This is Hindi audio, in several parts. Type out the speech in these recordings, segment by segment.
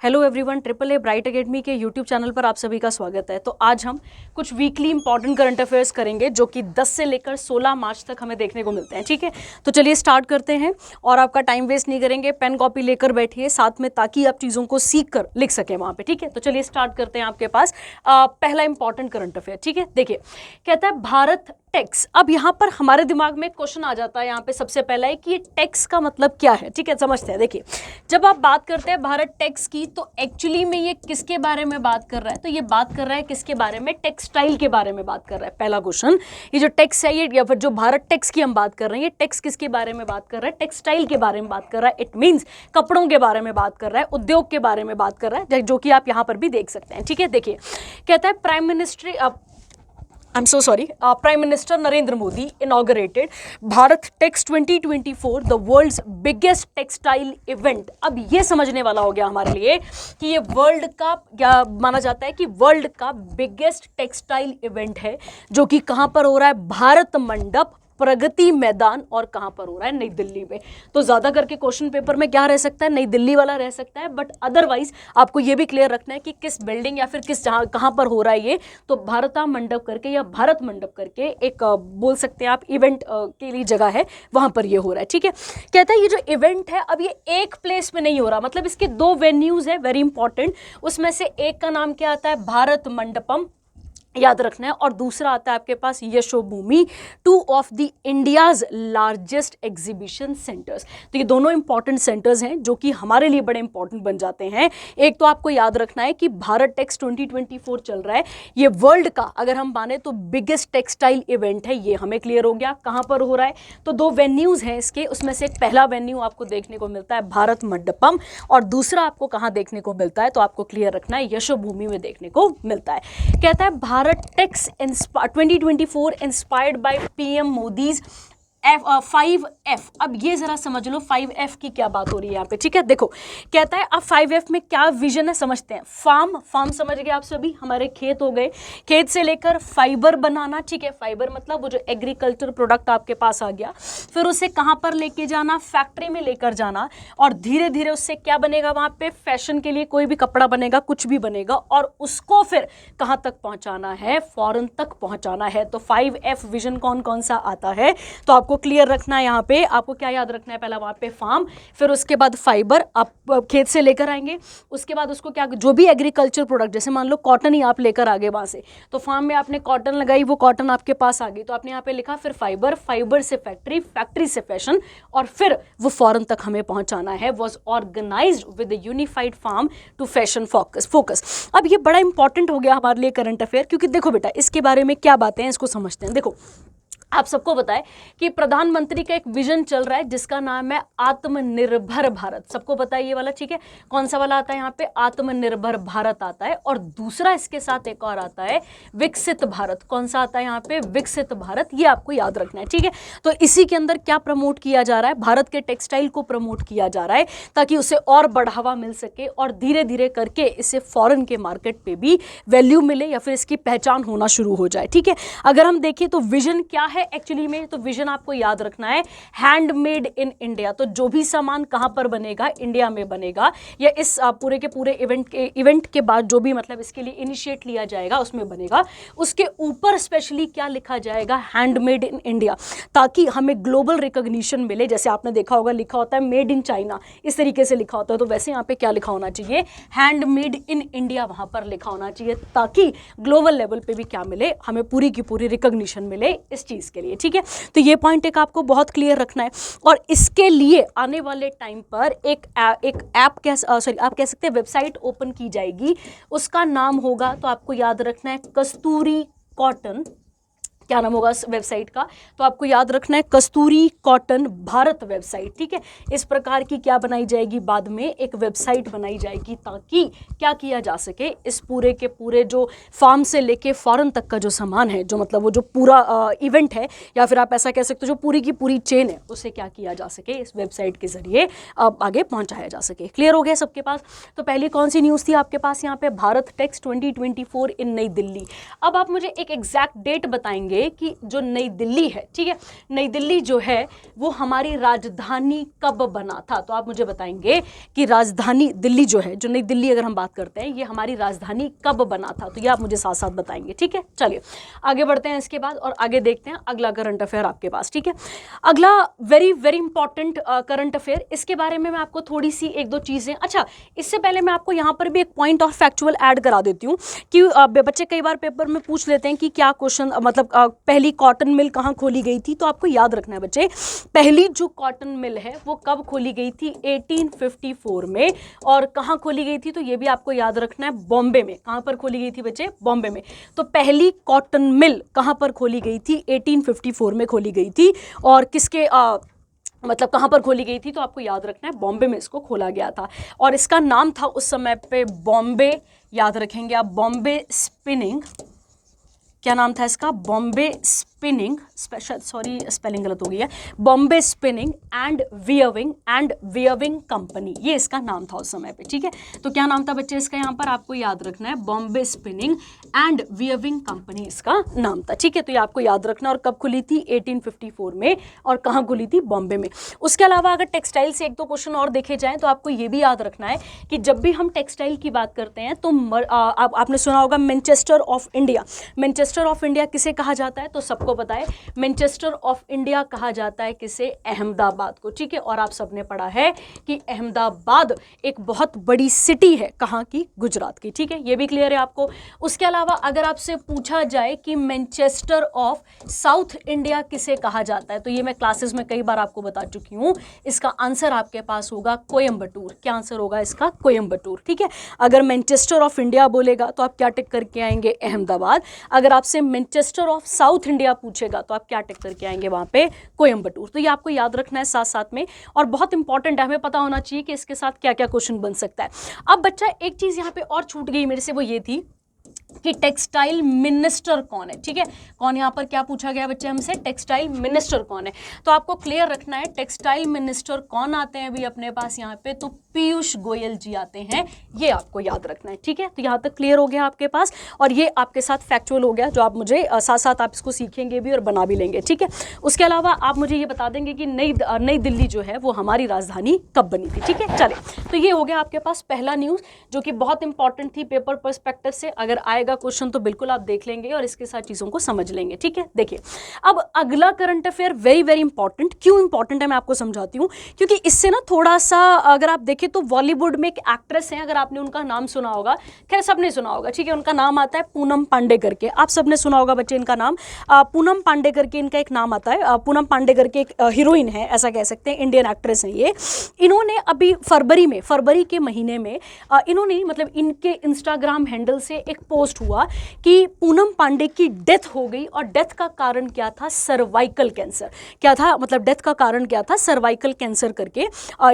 Hello everyone, triple a bright academy के यूट्यूब चैनल पर आप सभी का स्वागत है। तो आज हम कुछ वीकली इंपॉर्टेंट करंट अफेयर्स करेंगे जो कि 10 से लेकर 16 मार्च तक हमें देखने को मिलते हैं। ठीक है, तो चलिए स्टार्ट करते हैं और आपका टाइम वेस्ट नहीं करेंगे। पेन कॉपी लेकर बैठिए साथ में ताकि आप चीज़ों को सीख कर लिख सकें वहाँ पे। ठीक है, तो चलिए स्टार्ट करते हैं। आपके पास पहला इंपॉर्टेंट करंट अफेयर। ठीक है, देखिए कहता है भारत टैक्स। अब यहाँ पर हमारे दिमाग में क्वेश्चन आ जाता है यहाँ पे सबसे पहला है कि ये टैक्स का मतलब क्या है। ठीक है, समझते हैं। देखिए जब आप बात करते हैं भारत टैक्स की तो एक्चुअली में ये किसके बारे में बात कर रहा है? तो ये बात कर रहा है किसके बारे में? टेक्सटाइल के बारे में बात कर रहा है। पहला क्वेश्चन, ये जो टैक्स है ये या फिर जो भारत टैक्स की हम बात कर रहे हैं, ये टैक्स किसके बारे में बात कर रहा है? टेक्सटाइल के बारे में बात कर रहा है। इट मीन्स कपड़ों के बारे में बात कर रहा है, उद्योग के बारे में बात कर रहा है, जो कि आप यहाँ पर भी देख सकते हैं। ठीक है, देखिए कहता है Prime Minister Narendra Modi inaugurated Bharat Tex 2024, the world's biggest textile event। अब ये समझने वाला हो गया हमारे लिए कि ये वर्ल्ड का क्या माना जाता है कि वर्ल्ड का बिगेस्ट टेक्सटाइल इवेंट है जो कि कहाँ पर हो रहा है? भारत मंडप, प्रगति मैदान, और कहां पर हो रहा है? नई दिल्ली में। तो ज्यादा करके क्वेश्चन पेपर में क्या रह सकता है? नई दिल्ली वाला रह सकता है, बट अदरवाइज आपको ये भी क्लियर रखना है कि किस बिल्डिंग या फिर किस जहां कहां पर हो रहा है ये। तो भारता मंडप करके या भारत मंडप करके एक बोल सकते हैं आप इवेंट के लिए जगह है, वहां पर ये हो रहा है। ठीक है, कहता है ये जो इवेंट है अब ये एक प्लेस में नहीं हो रहा, मतलब इसके दो वेन्यूज है वेरी इंपॉर्टेंट। उसमें से एक का नाम क्या आता है? भारत मंडपम, याद रखना है, और दूसरा आता है आपके पास Yashobhoomi, two of the India's largest exhibition centres. तो ये दोनों इंपॉर्टेंट सेंटर्स हैं जो कि हमारे लिए बड़े इंपॉर्टेंट बन जाते हैं। एक तो आपको याद रखना है कि भारत टेक्स 2024 चल रहा है, ये वर्ल्ड का अगर हम माने तो बिगेस्ट टेक्सटाइल इवेंट है। ये हमें क्लियर हो गया कहाँ पर हो रहा है। तो दो वेन्यूज हैं इसके, उसमें से एक पहला वेन्यू आपको देखने को मिलता है भारत मंडपम, और दूसरा आपको कहाँ देखने को मिलता है? तो आपको क्लियर रखना है यशोभूमि में देखने को मिलता है। कहता है Bharat Tex 2024 inspired by PM Modi's 5F। अब ये जरा समझ लो 5F की क्या बात हो रही है यहाँ पे। ठीक है, देखो कहता है अब 5F में क्या विजन है समझते हैं। फार्म समझ गए आप सभी, हमारे खेत हो गए, खेत से लेकर फाइबर बनाना। ठीक है, फाइबर मतलब वो जो एग्रीकल्चर प्रोडक्ट आपके पास आ गया, फिर उसे कहाँ पर लेके जाना? फैक्ट्री में लेकर जाना, और धीरे धीरे उससे क्या बनेगा? वहाँ पे फैशन के लिए कोई भी कपड़ा बनेगा, कुछ भी बनेगा, और उसको फिर कहाँ तक पहुँचाना है? फॉरेन तक पहुँचाना है। तो 5F विजन कौन कौन सा आता है? तो आपको क्लियर रखना है यहाँ पे। आपको क्या याद रखना है? पहला वहाँ पे फार्म, फिर उसके बाद फाइबर आप खेत से लेकर आएंगे, उसके बाद उसको क्या, जो भी एग्रीकल्चर प्रोडक्ट, जैसे मान लो कॉटन ही आप लेकर आ गए वहाँ से, तो फार्म में आपने कॉटन लगाई, वो कॉटन आपके पास आ गई, तो आपने यहाँ पे लिखा फिर फाइबर, फाइबर से फैक्ट्री, फैक्ट्री से फैशन, और फिर वो फॉरेन तक हमें पहुँचाना है। Was organised with unified farm to fashion focus. अब ये बड़ा इंपॉर्टेंट हो गया हमारे लिए करंट अफेयर, क्योंकि देखो बेटा इसके बारे में क्या बातें हैं इसको समझते हैं। देखो आप सबको पता है कि प्रधानमंत्री का एक विजन चल रहा है जिसका नाम है आत्मनिर्भर भारत। सबको पता है ये वाला। ठीक है, कौन सा वाला आता है यहाँ पे? आत्मनिर्भर भारत आता है, और दूसरा इसके साथ एक और आता है विकसित भारत। कौन सा आता है यहाँ पे? विकसित भारत। ये आपको याद रखना है। ठीक है, तो इसी के अंदर क्या प्रमोट किया जा रहा है? भारत के टेक्सटाइल को प्रमोट किया जा रहा है ताकि उसे और बढ़ावा मिल सके, और धीरे धीरे करके इसे फॉरेन के मार्केट पे भी वैल्यू मिले या फिर इसकी पहचान होना शुरू हो जाए। ठीक है, अगर हम देखें तो विजन क्या है एक्चुअली में, तो विजन आपको याद रखना है हैंडमेड इन इंडिया। तो जो भी सामान कहां पर बनेगा? इंडिया में बनेगा, या इस पूरे के पूरे इवेंट के बाद जो भी मतलब इसके लिए इनिशिएट लिया जाएगा उसमें बनेगा। उसके ऊपर स्पेशली क्या लिखा जाएगा? हैंडमेड इन इंडिया, ताकि हमें ग्लोबल रिकॉग्निशन मिले। जैसे आपने देखा होगा लिखा होता है मेड इन चाइना, इस तरीके से लिखा होता है, तो वैसे यहाँ पे क्या लिखा होना चाहिए? हैंडमेड इन इंडिया वहां पर लिखा होना चाहिए, ताकि ग्लोबल लेवल पे भी क्या मिले? हमें पूरी की पूरी रिकॉग्निशन मिले इस चीज के लिए। ठीक है, तो ये पॉइंट एक आपको बहुत क्लियर रखना है, और इसके लिए आने वाले टाइम पर एक ऐप आप कह सकते हैं वेबसाइट ओपन की जाएगी। उसका नाम होगा, तो आपको याद रखना है कस्तूरी कॉटन। क्या नाम होगा इस वेबसाइट का? तो आपको याद रखना है कस्तूरी कॉटन भारत वेबसाइट। ठीक है, इस प्रकार की क्या बनाई जाएगी? बाद में एक वेबसाइट बनाई जाएगी, ताकि क्या किया जा सके? इस पूरे के पूरे जो फार्म से लेके फॉरेन तक का जो सामान है, जो मतलब वो जो पूरा इवेंट है, या फिर आप ऐसा कह सकते हो जो पूरी की पूरी चेन है, उसे क्या किया जा सके? इस वेबसाइट के जरिए आगे पहुंचाया जा सके। क्लियर हो गया सबके पास? तो पहली कौन सी न्यूज़ थी आपके पास यहाँ पे? भारत टेक्स 2024 इन नई दिल्ली। अब आप मुझे एक एग्जैक्ट डेट बताएंगे बताएंगे कि जो नई दिल्ली है, ठीक है, नई दिल्ली जो है वो हमारी राजधानी कब बना था। तो आप मुझे बताएंगे कि राजधानी दिल्ली जो है, जो नई दिल्ली अगर हम बात करते हैं, ये हमारी राजधानी कब बना था। तो ये आप मुझे साथ साथ बताएंगे, ठीक है। चलिए आगे बढ़ते हैं इसके बाद और आगे देखते हैं अगला करंट अफेयर आपके पास, ठीक है। अगला very very important current affair, इसके बारे में मैं आपको थोड़ी सी एक दो चीजें, अच्छा इससे पहले मैं आपको यहाँ पर भी एक पॉइंट और फैक्चुअल ऐड करा देती हूँ कि बच्चे कई बार पेपर में पूछ लेते हैं कि क्या क्वेश्चन, मतलब पहली कॉटन मिल कहाँ खोली गई थी। तो आपको याद रखना है बच्चे, पहली जो कॉटन मिल है वो कब खोली गई थी, 1854 में। और कहाँ खोली गई थी, तो ये भी आपको याद रखना है, बॉम्बे में। कहाँ पर खोली गई थी बच्चे, बॉम्बे में। तो पहली कॉटन मिल कहाँ पर खोली गई थी, 1854 में खोली गई थी। और किसके मतलब कहाँ पर खोली गई थी, तो आपको याद रखना है बॉम्बे में इसको खोला गया था। और इसका नाम था उस समय पे बॉम्बे, याद रखेंगे आप, बॉम्बे स्पिनिंग। क्या नाम था इसका, बॉम्बे स्पिनिंग, सॉरी स्पेलिंग गलत हो गई है, बॉम्बे स्पिनिंग एंड वियविंग कंपनी, ये इसका नाम था उस समय पे, ठीक है। तो क्या नाम था बच्चे इसका, यहाँ पर आपको याद रखना है, बॉम्बे स्पिनिंग एंड वियविंग कंपनी इसका नाम था, ठीक है। तो ये आपको याद रखना। और कब खुली थी, 1854 में। और कहाँ खुली थी, बॉम्बे में। उसके अलावा अगर टेक्सटाइल से एक दो क्वेश्चन और देखे जाएं तो आपको ये भी याद रखना है कि जब भी हम टेक्सटाइल की बात करते हैं तो आपने सुना होगा Manchester of India. Manchester of India किसे कहा जाता है, तो सबको पता है, मैनचेस्टर ऑफ इंडिया कहा जाता है किसे, अहमदाबाद को, ठीक है। और आप सबने पढ़ा है कि अहमदाबाद एक बहुत बड़ी सिटी है, कहाँ की, गुजरात की, ठीक है। ये भी क्लियर है आपको। उसके अलावा अगर आपसे पूछा जाए कि मैनचेस्टर ऑफ साउथ इंडिया किसे कहा जाता है, तो ये मैं क्लासेस में कई बार आपको बता चुकी हूँ, इसका आंसर आपके पास होगा कोयम्बटूर। क्या आंसर होगा इसका, कोयम्बटूर, ठीक है। अगर मैनचेस्टर ऑफ इंडिया बोलेगा तो आप क्या टिक करके आएंगे, अहमदाबाद। अगर आपसे मैनचेस्टर ऑफ साउथ इंडिया पूछेगा तो आप क्या टिक करके आएंगे वहां पे, कोयम्बटूर। तो ये आपको याद रखना है साथ साथ में, और बहुत इंपॉर्टेंट है, हमें पता होना चाहिए कि इसके साथ क्या क्या क्वेश्चन बन सकता है। अब बच्चा एक चीज यहाँ पे और छूट गई मेरे से, वो ये थी कि टेक्सटाइल मिनिस्टर कौन है, ठीक है। कौन, यहाँ पर क्या पूछा गया बच्चे हमसे, टेक्सटाइल मिनिस्टर कौन है। तो आपको क्लियर रखना है टेक्सटाइल मिनिस्टर कौन आते हैं अभी अपने पास यहाँ पे, तो पीयूष गोयल जी आते हैं, ये आपको याद रखना है, ठीक है। तो यहाँ तक क्लियर हो गया आपके पास, और ये आपके साथ फैक्चुअल हो गया, जो आप मुझे साथ साथ आप इसको सीखेंगे भी और बना भी लेंगे, ठीक है। उसके अलावा आप मुझे ये बता देंगे कि नई दिल्ली जो है वो हमारी राजधानी कब बनी थी, ठीक है। चले, तो ये हो गया आपके पास पहला न्यूज़, जो कि बहुत इंपॉर्टेंट थी पेपर पर्सपेक्टिव से। अगर आएगा क्वेश्चन तो बिल्कुल आप देख लेंगे और इसके साथ चीजों को समझ लेंगे, ठीक है। देखिए अब अगला current affair very very important, क्यों इंपॉर्टेंट है मैं आपको समझाती हूँ। क्योंकि इससे ना थोड़ा सा, अगर आप देखें तो बॉलीवुड में एक एक्ट्रेस हैं, अगर आपने उनका नाम सुना होगा, खैर सबने सुना होगा, ठीक है। उनका नाम आता है पूनम पांडे करके, आप सबने सुना होगा बच्चे इनका नाम, पूनम पांडे करके इनका एक नाम आता है। पूनम पांडे करके एक हीरोइन है, ऐसा कह सकते हैं, इंडियन एक्ट्रेस है ये। इन्होंने अभी फरवरी के महीने में इन्होंने, मतलब इनके इंस्टाग्राम हैंडल से एक पोस्ट हुआ कि पूनम पांडे की डेथ हो गई, और डेथ का कारण क्या था, सर्वाइकल कैंसर। क्या था, मतलब डेथ का कारण क्या था, सर्वाइकल कैंसर करके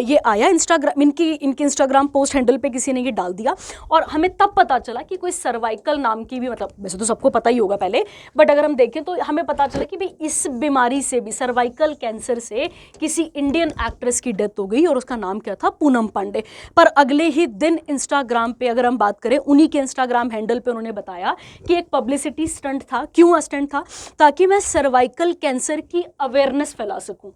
ये आया इंस्टाग्राम, इनकी इंस्टाग्राम पोस्ट हैंडल पे किसी ने ये डाल दिया। और हमें तब पता चला कि कोई सर्वाइकल नाम की भी, मतलब वैसे तो सबको पता ही होगा पहले, बट अगर हम देखें तो हमें पता चला कि भाई इस बीमारी से भी, सर्वाइकल कैंसर से किसी इंडियन एक्ट्रेस की डेथ हो गई, और उसका नाम क्या था, पूनम पांडे। पर अगले ही दिन इंस्टाग्राम पे अगर हम बात करें, उन्हीं के इंस्टाग्राम हैंडल पे उन्होंने बताया कि एक पब्लिसिटी स्टंट था। क्यों स्टंट था, ताकि मैं सर्वाइकल कैंसर की अवेयरनेस फैला सकूं।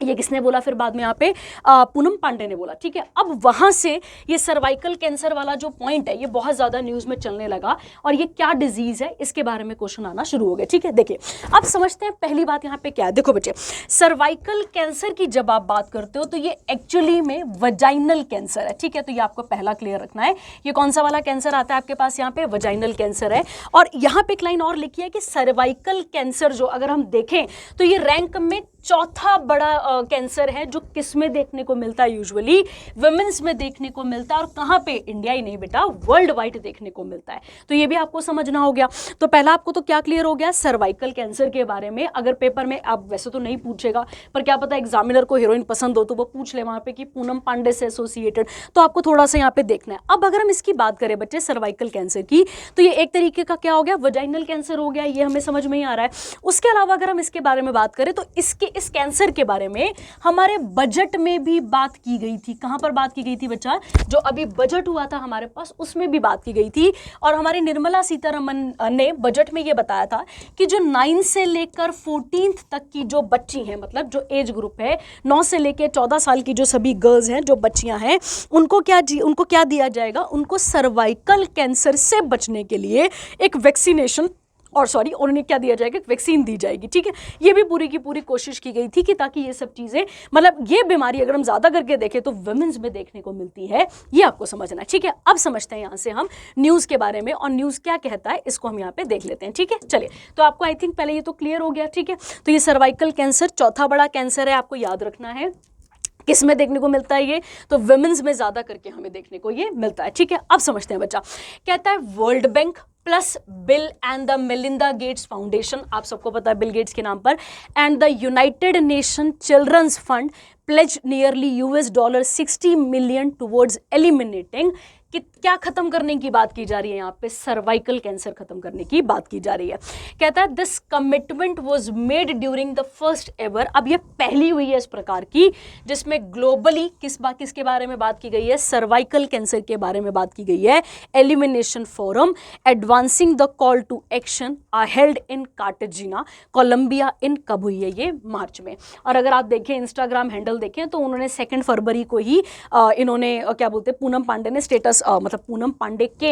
ये किसने बोला फिर बाद में, यहाँ पे पूनम पांडे ने बोला, ठीक है। अब वहां से ये सर्वाइकल कैंसर वाला जो पॉइंट है ये बहुत ज्यादा न्यूज में चलने लगा, और ये क्या डिजीज है इसके बारे में क्वेश्चन आना शुरू हो गए, ठीक है। देखिए अब समझते हैं पहली बात यहाँ पे क्या है। देखो बच्चे, सर्वाइकल कैंसर की जब आप बात करते हो तो ये एक्चुअली में वजाइनल कैंसर है, ठीक है। तो ये आपको पहला क्लियर रखना है, ये कौन सा वाला कैंसर आता है आपके पास, यहाँ पे वजाइनल कैंसर है। और यहाँ पे एक लाइन और लिखी है कि सर्वाइकल कैंसर जो अगर हम देखें तो ये रैंक में चौथा बड़ा कैंसर है, जो किस में देखने को मिलता है, यूजुअली वुमेन्स में देखने को मिलता है। और कहाँ पे, इंडिया ही नहीं बेटा, वर्ल्ड वाइड देखने को मिलता है। तो ये भी आपको समझना हो गया। तो पहला आपको तो क्या क्लियर हो गया, सर्वाइकल कैंसर के बारे में। अगर पेपर में आप, वैसे तो नहीं पूछेगा, पर क्या पता एग्जामिनर को हीरोइन पसंद हो तो वो पूछ ले वहां पे कि पूनम पांडे से एसोसिएटेड, तो आपको थोड़ा सा यहाँ पे देखना है। अब अगर हम इसकी बात करें बच्चे सर्वाइकल कैंसर की, तो ये एक तरीके का क्या हो गया, वजाइनल कैंसर हो गया, ये हमें समझ में ही आ रहा है। उसके अलावा अगर हम इसके बारे में बात करें तो इसके इस कैंसर के बारे में हमारे बजट में भी बात की गई थी। कहां पर बात की गई थी बच्चा? जो अभी बजट हुआ था हमारे पास उसमें भी बात की गई थी। और हमारी निर्मला सीतारमन ने बजट में यह बताया था कि जो 9 से लेकर 14 तक की जो बच्ची हैं, मतलब जो एज ग्रुप है 9 से लेकर 14 साल की जो सभी गर्ल्स हैं, जो बच्चियां हैं, उनको क्या दिया जाएगा? उनको सर्वाइकल कैंसर से बचने के लिए एक वैक्सीनेशन उन्हें क्या दिया जाएगा? वैक्सीन दी जाएगी। ठीक है, ये भी पूरी की पूरी कोशिश की गई थी कि ताकि ये सब चीज़ें, मतलब ये बीमारी अगर हम ज़्यादा करके देखें तो वुमेन्स में देखने को मिलती है, ये आपको समझना है। ठीक है, अब समझते हैं यहाँ से हम न्यूज़ के बारे में, और न्यूज़ क्या कहता है इसको हम यहाँ पे देख लेते हैं। ठीक है, चलिए, तो आपको आई थिंक पहले ये तो क्लियर हो गया। ठीक है, तो ये सर्वाइकल कैंसर चौथा बड़ा कैंसर है, आपको याद रखना है। किस में देखने को मिलता है ये? तो वुमेन्स में ज़्यादा करके हमें देखने को ये मिलता है। ठीक है, अब समझते हैं बच्चा। कहता है World Bank plus Bill and the Melinda Gates Foundation, आप सबको पता है बिल गेट्स के नाम पर, and the United Nation children's fund pledge nearly $60 million towards eliminating, कि क्या खत्म करने की बात की जा रही है यहाँ पे? सर्वाइकल कैंसर खत्म करने की बात की जा रही है। कहता है this commitment was made during the first ever, अब ये पहली हुई है इस प्रकार की जिसमें ग्लोबली किसके बारे में बात की गई है? सर्वाइकल कैंसर के बारे में बात की गई है। Elimination forum advancing the call to action are held in Cartagena Colombia in, कब हुई है ये? मार्च में। और अगर आप देखें इंस्टाग्राम हैंडल देखें तो उन्होंने 2 फरवरी को ही इन्होंने क्या बोलते हैं, पूनम पांडे ने स्टेटस, मतलब पूनम पांडे के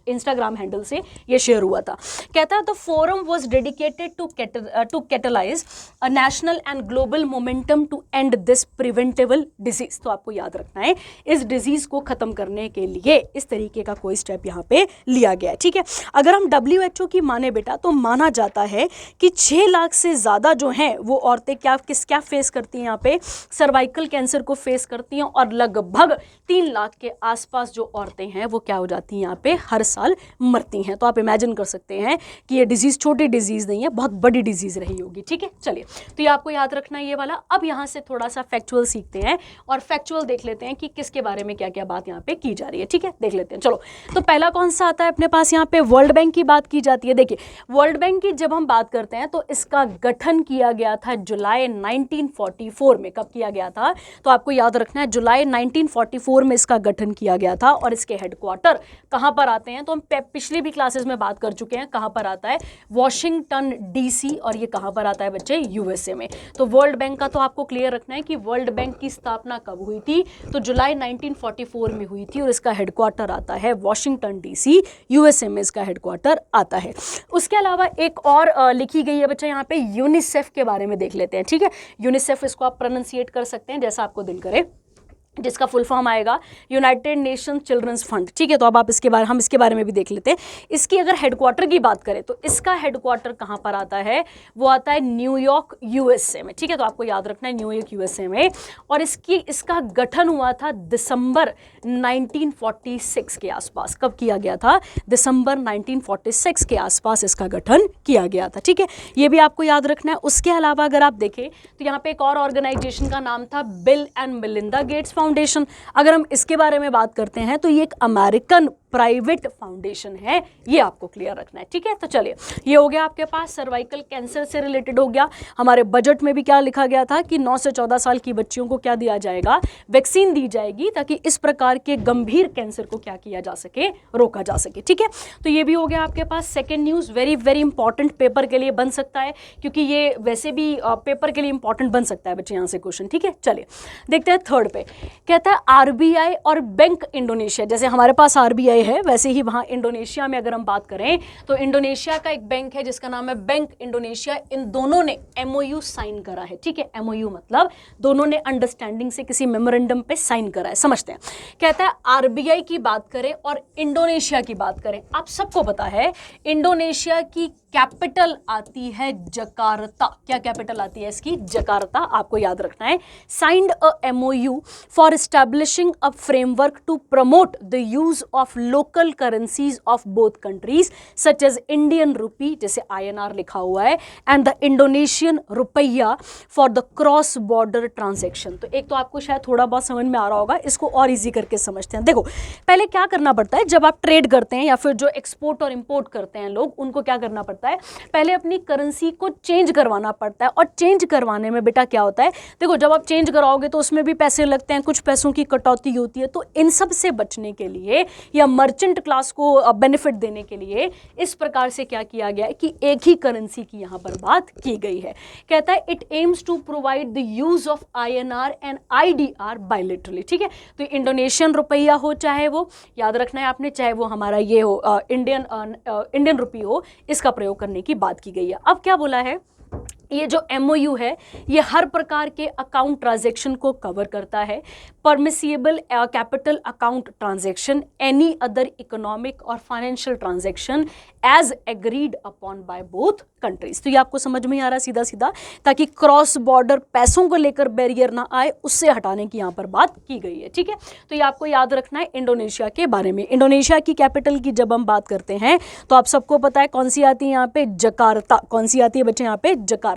इंस्टाग्राम हैंडल से ये शेयर हुआ था। कहता है the forum was dedicated to catalyse a national and global momentum to end this preventable disease. तो आपको याद रखना है इस डिजीज को खत्म करने के लिए इस तरीके का कोई स्टेप यहाँ पे लिया गया है। ठीक है, अगर हम WHO की माने बेटा तो माना जाता है कि 6 लाख से ज़्यादा जो हैं वो औरतें क्या फेस करती हैं यहाँ पे? सर्वाइकल कैंसर को फेस करती हैं, और लगभग 3 लाख के आसपास जो औरतें हैं वो क्या हो जाती हैं यहाँ पे? हर साल मरती हैं। तो आप इमेजिन कर सकते हैं कि ये डिजीज़ छोटी डिजीज़ नहीं है, बहुत बड़ी डिजीज़ रही होगी। ठीक है, चलिए, तो ये आपको याद रखना है ये वाला। अब यहाँ से थोड़ा सा फैक्चुअल सीखते हैं और फैक्चुअल देख लेते हैं कि किसके बारे में क्या क्या बात यहाँ पे की जा रही है। ठीक है, देख लेते हैं। चलो, तो पहला कौन सा आता है अपने पास? यहाँ पे वर्ल्ड बैंक की बात की जाती है। देखिए, वर्ल्ड बैंक की जब हम बात करते हैं तो इसका गठन किया गया था जुलाई 1944 में। कब किया गया था? तो आपको याद रखना है जुलाई 1944 में इसका गठन किया गया था। और इसके हेडक्वार्टर कहां पर आते हैं? तो हम पिछली भी क्लासेस में बात कर चुके हैं। कहां पर आता है? Washington DC। और ये कहां पर आता है बच्चे? USA में। तो वर्ल्ड बैंक का तो आपको क्लियर रखना है कि वर्ल्ड बैंक की स्थापना कब हुई थी? तो जुलाई 1944 में हुई थी, और इसका हेडक्वार्टर आता है वॉशिंगटन DC, USA में इसका हेडक्वार्टर आता है। उसके अलावा एक और लिखी गई है बच्चा यहाँ पे, यूनिसेफ के बारे में देख लेते हैं। ठीक है, यूनिसेफ इसको आप प्रोनाउंसिएट कर सकते हैं जैसा आपको दिल करे, जिसका फुल फॉर्म आएगा यूनाइटेड नेशन चिल्ड्रंस फंड। ठीक है, तो अब आप हम इसके बारे में भी देख लेते हैं। इसकी अगर हेडक्वार्टर की बात करें तो इसका हेडक्वार्टर कहाँ पर आता है? वो आता है न्यूयॉर्क USA में। ठीक है, तो आपको याद रखना है न्यूयॉर्क USA में। और इसका गठन हुआ था दिसंबर 1946 के आसपास। कब किया गया था? दिसंबर 1946 के आसपास इसका गठन किया गया था। ठीक है, ये भी आपको याद रखना है। उसके अलावा अगर आप देखें तो यहाँ पे एक और ऑर्गेनाइजेशन का नाम था bill and Melinda Gates foundation. अगर हम इसके बारे में बात करते हैं तो ये एक अमेरिकन प्राइवेट फाउंडेशन है, ये आपको क्लियर रखना है। ठीक है, तो चलिए, ये हो गया आपके पास सर्वाइकल कैंसर से रिलेटेड हो गया। हमारे बजट में भी क्या लिखा गया था कि 9 से 14 साल की बच्चियों को क्या दिया जाएगा? वैक्सीन दी जाएगी, ताकि इस प्रकार के गंभीर कैंसर को क्या किया जा सके? रोका जा सके। ठीक है, तो ये भी हो गया आपके पास। Second news very very important paper के लिए बन सकता है, क्योंकि ये वैसे भी पेपर के लिए इंपॉर्टेंट बन सकता है बच्चे यहाँ से क्वेश्चन। ठीक है, चलिए देखते हैं थर्ड पे। कहता है RBI और बैंक इंडोनेशिया, जैसे हमारे पास RBI है वैसे ही वहाँ इंडोनेशिया में अगर हम बात करें तो इंडोनेशिया का एक बैंक है जिसका नाम है बैंक इंडोनेशिया। इन दोनों ने MOU साइन करा है। ठीक है, MOU मतलब दोनों ने अंडरस्टैंडिंग से किसी मेमोरेंडम पे साइन करा है। समझते हैं। कहता है RBI की बात करें और इंडोनेशिया की बात करें, आप सबको पता है इंडोनेशिया की कैपिटल आती है जकार्ता। क्या कैपिटल आती है इसकी? जकार्ता। आपको याद रखना है। Signed a MOU for establishing a framework to promote the use of local currencies of both countries such as Indian rupee, जैसे INR लिखा हुआ है, and the Indonesian rupiah for the cross border transaction. तो एक तो आपको शायद थोड़ा बहुत समझ में आ रहा होगा, इसको और इजी करके समझते हैं। देखो पहले क्या करना पड़ता है, जब आप ट्रेड करते हैं या फिर जो एक्सपोर्ट और इंपोर्ट करते हैं लोग, उनको क्या करना पड़ता है, पहले अपनी करेंसी को चेंज करवाना पड़ता है। और चेंज करवाने में बेटा क्या होता है, देखो जब आप चेंज कराओगे तो उसमें भी पैसे लगते हैं, कुछ पैसों की कटौती होती है। तो इन सब से बचने के लिए या मर्चेंट क्लास को बेनिफिट देने के लिए इस प्रकार से क्या किया गया है कि एक ही करेंसी की यहां पर बात की गई है। कहता है it aims to provide the use of INR and IDR bilaterally. ठीक है, तो इंडोनेशियन रुपया हो, चाहे वो याद रखना है आपने, चाहे वो हमारा ये हो इंडियन रुपी हो, इसका प्रयोग करने की बात की गई है। अब क्या बोला है, ये जो MOU है ये हर प्रकार के अकाउंट ट्रांजैक्शन को कवर करता है। Permissible capital account transaction, any other economic और financial transaction as agreed upon by both countries. तो ये आपको समझ में आ रहा है सीधा सीधा, ताकि क्रॉस बॉर्डर पैसों को लेकर बैरियर ना आए, उससे हटाने की यहाँ पर बात की गई है। ठीक है, तो ये आपको याद रखना है इंडोनेशिया के बारे में। इंडोनेशिया की कैपिटल की जब हम बात करते हैं तो आप सबको पता है कौन सी आती है यहाँ पे, जकार्ता। कौन सी आती है बच्चे यहाँ पे, जकार्ता।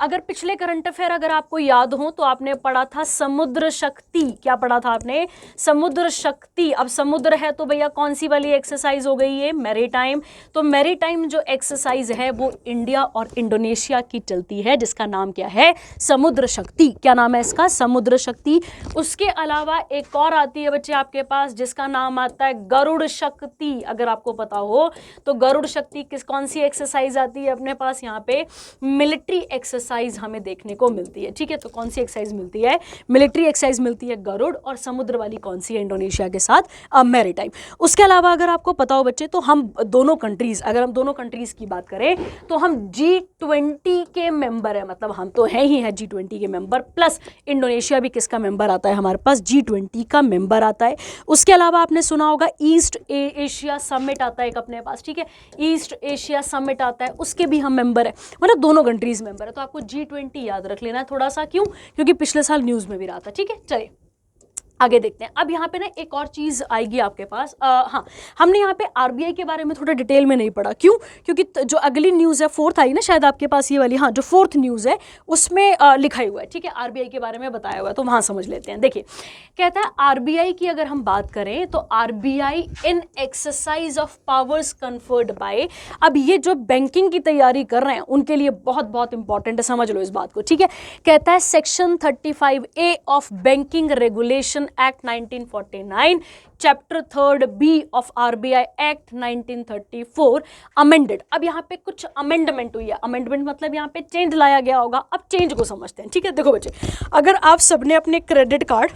अगर पिछले करंट अफेयर अगर आपको याद हो तो आपने पढ़ा था समुद्र शक्ति। क्या पढ़ा था आपने, समुद्र शक्ति। अब समुद्र है तो भैया कौन सी वाली एक्सरसाइज हो गई है, मैरीटाइम। तो मैरीटाइम जो एक्सरसाइज है वो इंडिया और इंडोनेशिया की चलती है, जिसका नाम क्या है, समुद्र शक्ति। क्या नाम है इसका, समुद्र शक्ति। उसके अलावा एक और आती है बच्चे आपके पास, जिसका नाम आता है गरुड़ शक्ति। अगर आपको पता हो तो गरुड़ शक्ति कौन सी एक्सरसाइज आती है अपने पास, यहाँ पे मिलिट्री एक्सरसाइज हमें देखने को मिलती है। ठीक है, तो कौन सी एक्सरसाइज मिलती है, मिलिट्री एक्सरसाइज मिलती है गरुड़। और समुद्र वाली कौन सी है, इंडोनेशिया के साथ मैरीटाइम। उसके अलावा अगर आपको पता हो बच्चे तो हम दोनों कंट्रीज, अगर हम दोनों कंट्रीज की बात करें तो हम G20 के मेंबर है, मतलब हम तो हैं ही हैं G20 के मेंबर, प्लस इंडोनेशिया भी किसका मेंबर आता है हमारे पास, G20 का मेंबर आता है। उसके अलावा आपने सुना होगा ईस्ट एशिया समिट आता है एक अपने पास। ठीक है, ईस्ट एशिया समिट आता है, उसके भी हम मेंबर है, मतलब दोनों कंट्रीज मेंबर है। तो आपको G20 याद रख लेना है थोड़ा सा, क्यों, क्योंकि पिछले साल न्यूज में भी रहा था। ठीक है, चलिए आगे देखते हैं। अब यहाँ पे ना एक और चीज़ आएगी आपके पास। हाँ, हमने यहाँ पे RBI के बारे में थोड़ा डिटेल में नहीं पढ़ा, क्यों, क्योंकि जो अगली न्यूज़ है, फोर्थ आई ना शायद आपके पास ये वाली, हाँ जो फोर्थ न्यूज़ है उसमें लिखा हुआ है। ठीक है, RBI के बारे में बताया हुआ है, तो वहाँ समझ लेते हैं। देखिए कहता है RBI की अगर हम बात करें तो RBI in exercise of powers conferred bye, अब ये जो बैंकिंग की तैयारी कर रहे हैं उनके लिए बहुत बहुत इंपॉर्टेंट है, समझ लो इस बात को। ठीक है, कहता है section 35A of banking regulation act 1949, chapter 3 B of RBI act 1934 amended. अब यहाँ पे कुछ अमेंडमेंट हुई है, अमेंडमेंट मतलब यहाँ पे चेंज लाया गया होगा। अब चेंज को समझते हैं। ठीक है, देखो बच्चे, अगर आप सबने अपने क्रेडिट कार्ड,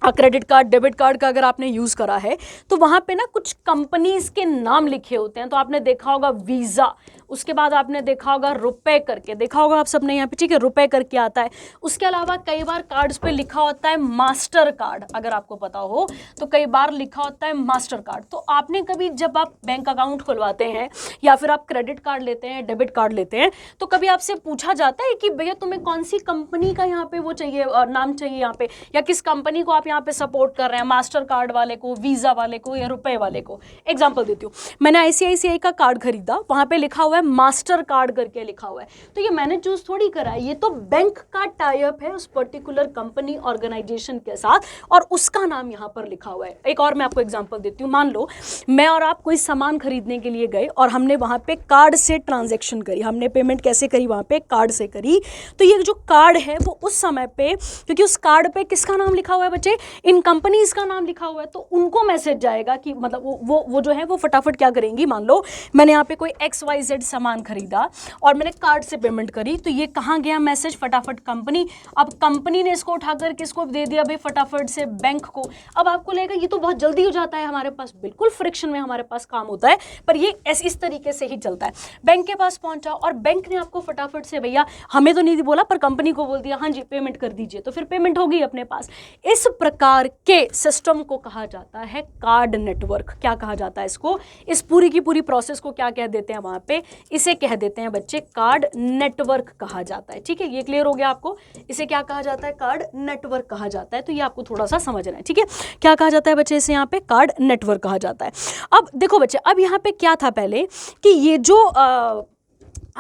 डेबिट कार्ड का अगर आपने यूज़ करा है तो वहाँ पे ना कुछ कंपनीज के नाम लिखे होते हैं। तो आपने देखा होगा वीज़ा, उसके बाद आपने देखा होगा रुपए करके, देखा होगा आप सबने यहाँ पे। ठीक है, रुपए करके आता है। उसके अलावा कई बार कार्ड्स पे लिखा होता है मास्टर कार्ड, अगर आपको पता हो तो कई बार लिखा होता है मास्टर कार्ड। तो आपने कभी जब आप बैंक अकाउंट खुलवाते हैं या फिर आप क्रेडिट कार्ड लेते हैं, डेबिट कार्ड लेते हैं, तो कभी आपसे पूछा जाता है कि भैया तुम्हें कौन सी कंपनी का यहाँ पे वो चाहिए, नाम चाहिए यहाँ पे, या किस कंपनी को आप यहाँ पे सपोर्ट कर रहे हैं, मास्टर कार्ड वाले को, वीज़ा वाले को, या रुपए वाले को। एग्जाम्पल देती हूँ, मैंने ICICI का कार्ड खरीदा, वहाँ पे लिखा हुआ है मास्टर कार्ड करके लिखा हुआ है। तो ये मैंने चूज थोड़ी करा है, ये तो बैंक का टाई अप है उस पर्टिकुलर कंपनी ऑर्गेनाइजेशन के साथ, और उसका नाम यहाँ पर लिखा हुआ है। एक और मैं आपको एग्जांपल देती हूँ। मान लो मैं और आप कोई सामान खरीदने के लिए गए और हमने वहाँ पे कार्ड से ट्रांजेक्शन करी, हमने पेमेंट कैसे करी, वहाँ पे कार्ड से करी। तो ये जो कार्ड है वो उस समय पे, क्योंकि उस कार्ड पे किसका नाम लिखा हुआ है बच्चे, इन कंपनीज का नाम लिखा हुआ है, तो उनको मैसेज जाएगा कि मतलब वो जो है वो फटाफट क्या करेंगी। मान लो मैंने यहाँ पे कोई XYZ सामान खरीदा और मैंने कार्ड से पेमेंट करी, तो ये कहाँ गया मैसेज, फटाफट कंपनी। अब कंपनी ने इसको उठाकर किसको दे दिया भाई, फटाफट से बैंक को। अब आपको लगेगा ये तो बहुत जल्दी हो जाता है हमारे पास, बिल्कुल फ्रिक्शन में हमारे पास काम होता है, पर ये इस तरीके से ही चलता है। बैंक के पास पहुंचा और बैंक ने आपको फटाफट से, भैया हमें तो नहीं बोला पर कंपनी को बोल दिया, हाँ जी पेमेंट कर दीजिए, तो फिर पेमेंट हो गई अपने पास। इस प्रकार के सिस्टम को कहा जाता है कार्ड नेटवर्क। क्या कहा जाता है इसको, इस पूरी की पूरी प्रोसेस को क्या कह देते हैं वहां पे, इसे कह देते हैं बच्चे कार्ड नेटवर्क कहा जाता है। ठीक है, ये क्लियर हो गया आपको, इसे क्या कहा जाता है, कार्ड नेटवर्क कहा जाता है। तो ये आपको थोड़ा सा समझना है। ठीक है, क्या कहा जाता है बच्चे, इसे यहाँ पे कार्ड नेटवर्क कहा जाता है। अब देखो बच्चे, अब यहाँ पे क्या था पहले कि ये जो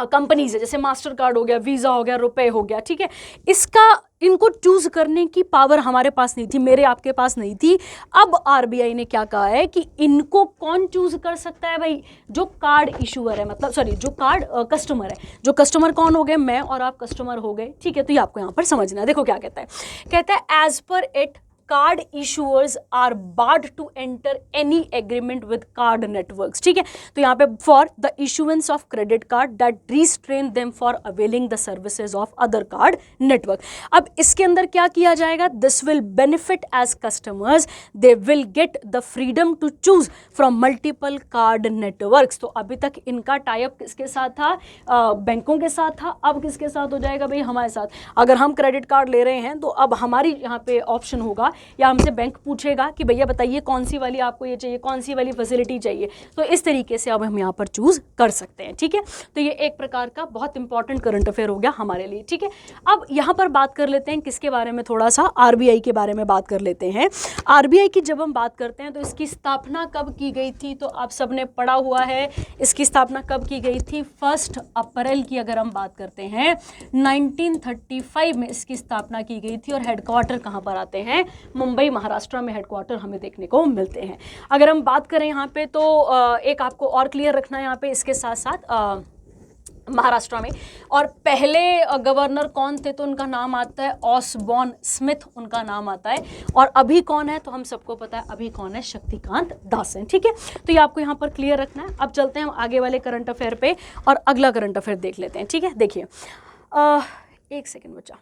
कंपनीज है, जैसे मास्टर कार्ड हो गया, वीज़ा हो गया, रुपए हो गया, ठीक है, इसका इनको चूज करने की पावर हमारे पास नहीं थी, मेरे आपके पास नहीं थी। अब आरबीआई ने क्या कहा है कि इनको कौन चूज कर सकता है भाई, जो कार्ड इशूअर है, मतलब सॉरी जो कार्ड कस्टमर है। जो कस्टमर कौन हो गए, मैं और आप कस्टमर हो गए। ठीक है, तो ये आपको यहाँ पर समझना है। देखो क्या कहता है, कहता है as per it card issuers are barred to enter any agreement with card networks. ठीक है, तो यहाँ पे for the issuance of credit card that restrain them for availing the services of other card network. अब इसके अंदर क्या किया जाएगा, this will benefit as customers, they will get the freedom to choose from multiple card networks. तो अभी तक इनका टाइप किसके साथ था, बैंकों के साथ था। अब किसके साथ हो जाएगा भाई, हमारे साथ। अगर हम क्रेडिट कार्ड ले रहे हैं तो अब हमारी यहाँ पे ऑप्शन होगा, या हमसे बैंक पूछेगा कि भैया बताइए कौन सी वाली आपको ये चाहिए, कौन सी वाली फैसिलिटी चाहिए। तो इस तरीके से अब हम यहाँ पर चूज कर सकते हैं। ठीक है, तो ये एक प्रकार का बहुत इंपॉर्टेंट करंट अफेयर हो गया हमारे लिए। ठीक है, अब यहाँ पर बात कर लेते हैं किसके बारे में, थोड़ा सा आरबीआई के बारे में बात कर लेते हैं। आरबीआई की जब हम बात करते हैं तो इसकी स्थापना कब की गई थी, तो आप सबने पढ़ा हुआ है। इसकी स्थापना कब की गई थी, 1 अप्रैल की अगर हम बात करते हैं 1935 में इसकी स्थापना की गई थी। और हेडक्वार्टर कहाँ पर आते हैं, मुंबई महाराष्ट्र में हेडक्वार्टर हमें देखने को मिलते हैं। अगर हम बात करें यहाँ पे तो एक आपको और क्लियर रखना है यहाँ पे, इसके साथ साथ महाराष्ट्र में और पहले गवर्नर कौन थे, तो उनका नाम आता है ऑसबॉर्न स्मिथ, उनका नाम आता है। और अभी कौन है, तो हम सबको पता है अभी कौन है, शक्तिकांत दास हैं। ठीक है, तो ये आपको यहाँ पर क्लियर रखना है। अब चलते हैं हम आगे वाले करंट अफेयर पे और अगला करंट अफेयर देख लेते हैं। ठीक है, देखिए एक सेकेंड बच्चा,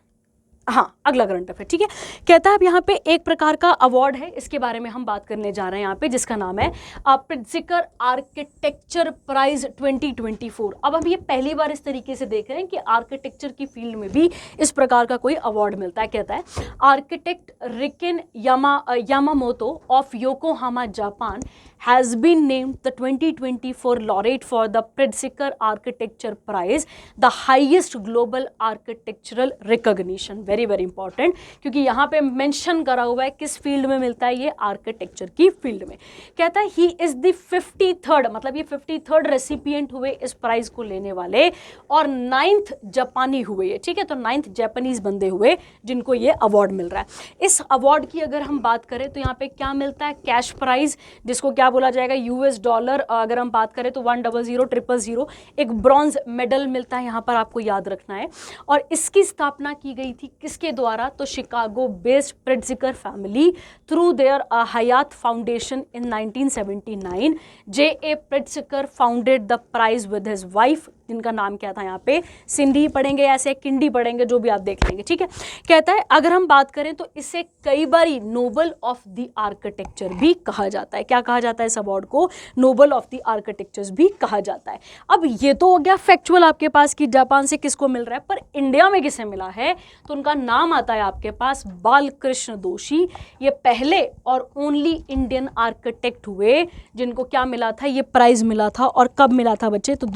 हाँ अगला करंट अफेयर। ठीक है, कहता है अब यहाँ पे एक प्रकार का अवार्ड है, इसके बारे में हम बात करने जा रहे हैं यहाँ पे, जिसका नाम है प्रिट्ज़कर आर्किटेक्चर प्राइज 2024। अब हम ये पहली बार इस तरीके से देख रहे हैं कि आर्किटेक्चर की फील्ड में भी इस प्रकार का कोई अवार्ड मिलता है। कहता है architect Riken Yamamoto of Yokohama Japan has been named the 2024 laureate for the Pritzker Architecture Prize, the highest global architectural recognition। very very important, क्योंकि यहाँ पे मेंशन करा हुआ है किस फील्ड में मिलता है, ये आर्किटेक्चर की फील्ड में। कहता है he is the 53rd, मतलब ये 53rd रेसिपिएंट हुए इस प्राइज को लेने वाले, और 9th जापानी हुए ये। ठीक है, तो 9th जापानीज बंदे हुए जिनको ये अवार्ड मिल रहा है। इस अवार्ड की अगर हम बात करें तो यहाँ पे क्या मिलता है, कैश प्राइज, जिसको क्या बोला जाएगा, यूएस डॉलर। अगर हम बात करें तो 100,000, एक ब्रॉन्ज मेडल मिलता है, यहाँ पर आपको याद रखना है। और इसकी स्थापना की गई थी किसके द्वारा, तो Chicago based Pritzker family through their Hyatt foundation in 1979। J A. Pritzker founded the prize with his wife, जिनका नाम क्या था यहाँ पे, सिंधी पढ़ेंगे ऐसे किंडी पढ़ेंगे, जो भी आप देख लेंगे। ठीक है, कहता है अगर हम बात करें तो इसे कई बारी नोबल ऑफ द आर्किटेक्चर भी कहा जाता है। क्या कहा जाता है इस अवार्ड को, नोबल ऑफ द आर्किटेक्चर्स भी कहा जाता है। अब ये तो हो गया फैक्चुअल आपके पास कि जापान से किसको मिल रहा है, पर इंडिया में किसे मिला है, तो उनका नाम आता है आपके पास बालकृष्ण दोषी। ये पहले और ओनली इंडियन आर्किटेक्ट हुए जिनको क्या मिला था, ये प्राइज मिला था। और कब मिला था बच्चे, तो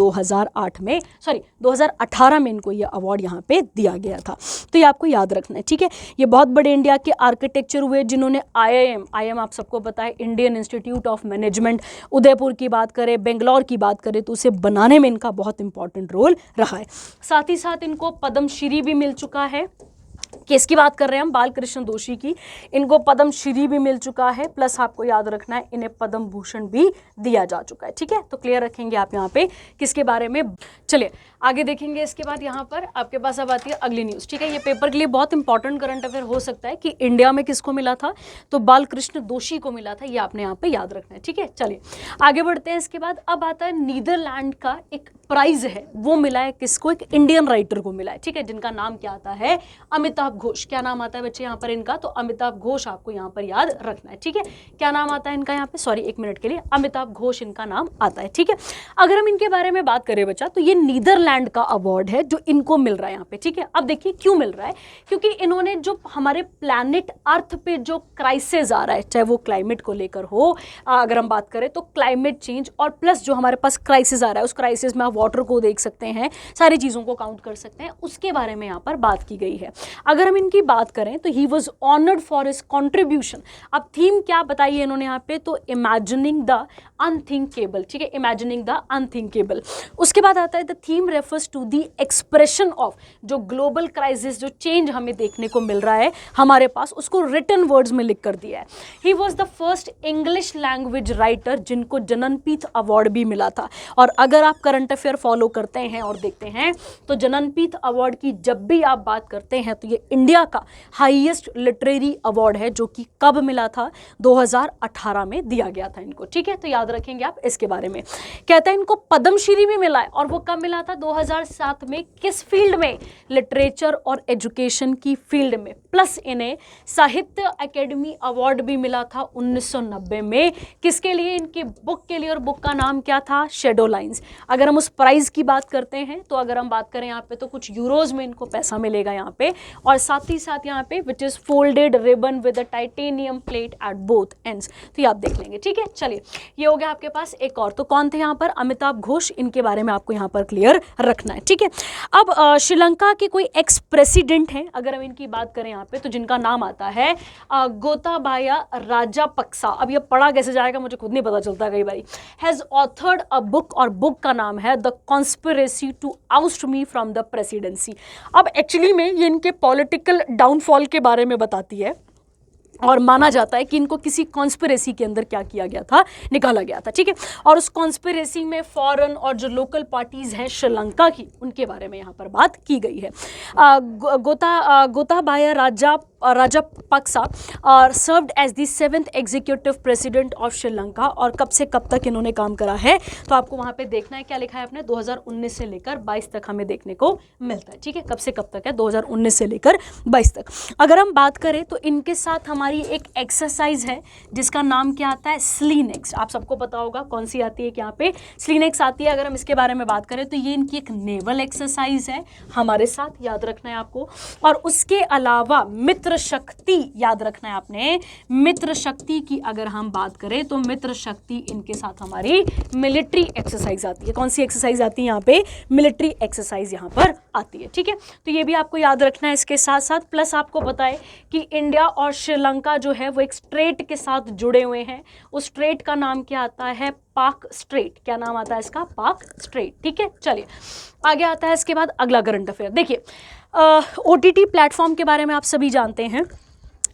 2018 में इनको ये अवार्ड यहाँ पे दिया गया था। तो ये आपको याद रखना है। ठीक है, ये बहुत बड़े इंडिया के आर्किटेक्चर हुए जिन्होंने IIM आप सबको पता है, Indian institute of management, Udaipur की बात करें, बेंगलोर की बात करें, तो उसे बनाने में इनका बहुत इंपॉर्टेंट रोल रहा है। साथ ही साथ इनको पद्मश्री भी मिल चुका है। किसकी बात कर रहे हैं हम, बालकृष्ण दोषी की। इनको पद्म श्री भी मिल चुका है, प्लस आपको याद रखना है इन्हें पद्म भूषण भी दिया जा चुका है। ठीक है, तो क्लियर रखेंगे आप यहाँ पे किसके बारे में। चलिए आगे देखेंगे। इसके बाद यहाँ पर आपके पास अब आती है अगली न्यूज़। ठीक है, ये पेपर के लिए बहुत इंपॉर्टेंट करंट अफेयर हो सकता है कि इंडिया में किसको मिला था, तो बालकृष्ण दोषी को मिला था। ये आपने यहाँ पे याद रखना है। ठीक है, चलिए आगे बढ़ते हैं। इसके बाद अब आता है नीदरलैंड का एक प्राइज है, वो मिला है किसको, एक इंडियन राइटर को मिला है। ठीक है, जिनका नाम क्या आता है, अमिताभ घोष। क्या नाम आता है बच्चे यहाँ पर इनका, तो अमिताभ घोष आपको यहाँ पर याद रखना है। ठीक है, क्या नाम आता है इनका यहाँ पे, सॉरी एक मिनट के लिए, अमिताभ घोष इनका नाम आता है। ठीक है, अगर हम इनके बारे में बात करें बच्चा, तो ये नीदरलैंड का अवार्ड है जो इनको मिल रहा है यहाँ पे। ठीक है, अब देखिए क्यों मिल रहा है, क्योंकि इन्होंने जो हमारे प्लैनेट अर्थ पे जो क्राइसिस आ रहा है, चाहे वो क्लाइमेट को लेकर हो, अगर हम बात करें तो क्लाइमेट चेंज, और प्लस जो हमारे पास क्राइसिस आ रहा है, उस क्राइसिस में वाटर को देख सकते हैं, सारी चीज़ों को काउंट कर सकते हैं, उसके बारे में यहाँ पर बात की गई है। अगर हम इनकी बात करें तो he was honoured for his contribution. अब थीम क्या बताई है इन्होंने यहाँ पे, तो इमेजिनिंग द अनथिंकेबल, ठीक है, इमेजिनिंग द अनथिंकेबल। उसके बाद आता है the theme refers to the expression of जो ग्लोबल क्राइसिस, जो चेंज हमें देखने को मिल रहा है हमारे पास, उसको रिटन वर्ड्स में लिख कर दिया है। He was the first English language writer जिनको जननपीठ अवार्ड भी मिला था। और अगर आप करंट अफेयर फॉलो करते हैं और देखते हैं तो जननपीठ अवार्ड की जब भी आप बात करते हैं तो ये इंडिया का हाईएस्ट लिटरेरी अवार्ड है, जो कि कब मिला था, 2018 में दिया गया था इनको, ठीक है। तो याद रखेंगे आप इसके बारे में। कहता है इनको पद्मश्री भी मिला है, और वो कब मिला था, 2007 में। किस फील्ड में, लिटरेचर और एजुकेशन की फील्ड में। प्लस इन्हें साहित्य अकेडमी अवार्ड भी मिला था 1990 में। किसके लिए, इनकी बुक के लिए, और बुक का नाम क्या था, शैडो लाइंस। अगर हम उस प्राइज की बात करते हैं तो अगर हम बात करें यहाँ पे तो कुछ यूरोज में इनको पैसा मिलेगा यहाँ पे, और साथ ही साथ यहाँ पे which is folded ribbon with a titanium plate at both ends. तो ये आप देख लेंगे, ठीक है। चलिए, ये हो गया आपके पास एक और। तो कौन थे यहाँ पर, अमिताभ घोष, इनके बारे में आपको यहाँ पर क्लियर रखना है, ठीक है। अब श्रीलंका के कोई एक्स प्रेसिडेंट हैं अगर हम इनकी बात करें यहाँ पे, तो जिनका नाम आता है गोताबाया राजापक्सा। अब ये पढ़ा कैसे जाएगा मुझे खुद नहीं पता चलता कई बार। हैज ऑथर्ड अ बुक, और बुक का नाम है the conspiracy to oust me from the presidency. अब एक्चुअली में ये इनके पॉलिटिकल डाउनफॉल के बारे में बताती है, और माना जाता है कि इनको किसी कॉन्स्पिरेसी के अंदर क्या किया गया था, निकाला गया था, ठीक है। और उस कॉन्स्पिरेसी में फॉरेन और जो लोकल पार्टीज हैं श्रीलंका की, उनके बारे में यहाँ पर बात की गई है। Gotabaya Rajapaksa served as the 7th executive president of Sri Lanka. और कब से कब तक इन्होंने काम करा है, तो आपको वहाँ पे देखना है, क्या लिखा है आपने, 2019 से लेकर 22 तक हमें देखने को मिलता है, ठीक है। कब से कब तक है, 2019 से लेकर 22 तक। अगर हम बात करें तो इनके साथ हमारी एक एक्सरसाइज है जिसका नाम क्या आता है, स्लीनेक्स। आप सबको पता होगा कौन सी आती है, यहाँ पे स्लीनेक्स आती है। अगर हम इसके बारे में बात करें तो ये इनकी एक नेवल एक्सरसाइज है, हमारे साथ याद रखना है आपको। और उसके अलावा मित्र शक्ति याद रखना है आपने। मित्र शक्ति की अगर हम बात करें तो मित्र शक्ति इनके साथ हमारी मिलिट्री एक्सरसाइज आती है। कौन सी एक्सरसाइज आती है यहाँ पे, मिलिट्री एक्सरसाइज यहाँ पर आती है, ठीक है। तो ये भी आपको याद रखना है। इसके साथ साथ प्लस आपको पता है कि इंडिया और श्रीलंका जो है वो एक स्ट्रेट के साथ जुड़े हुए हैं। उस स्ट्रेट का नाम क्या आता है, पाक स्ट्रेट। क्या नाम आता है इसका, पाक स्ट्रेट, ठीक है। चलिए आगे आता है इसके बाद अगला करंट अफेयर। देखिए OTT प्लेटफॉर्म के बारे में आप सभी जानते हैं,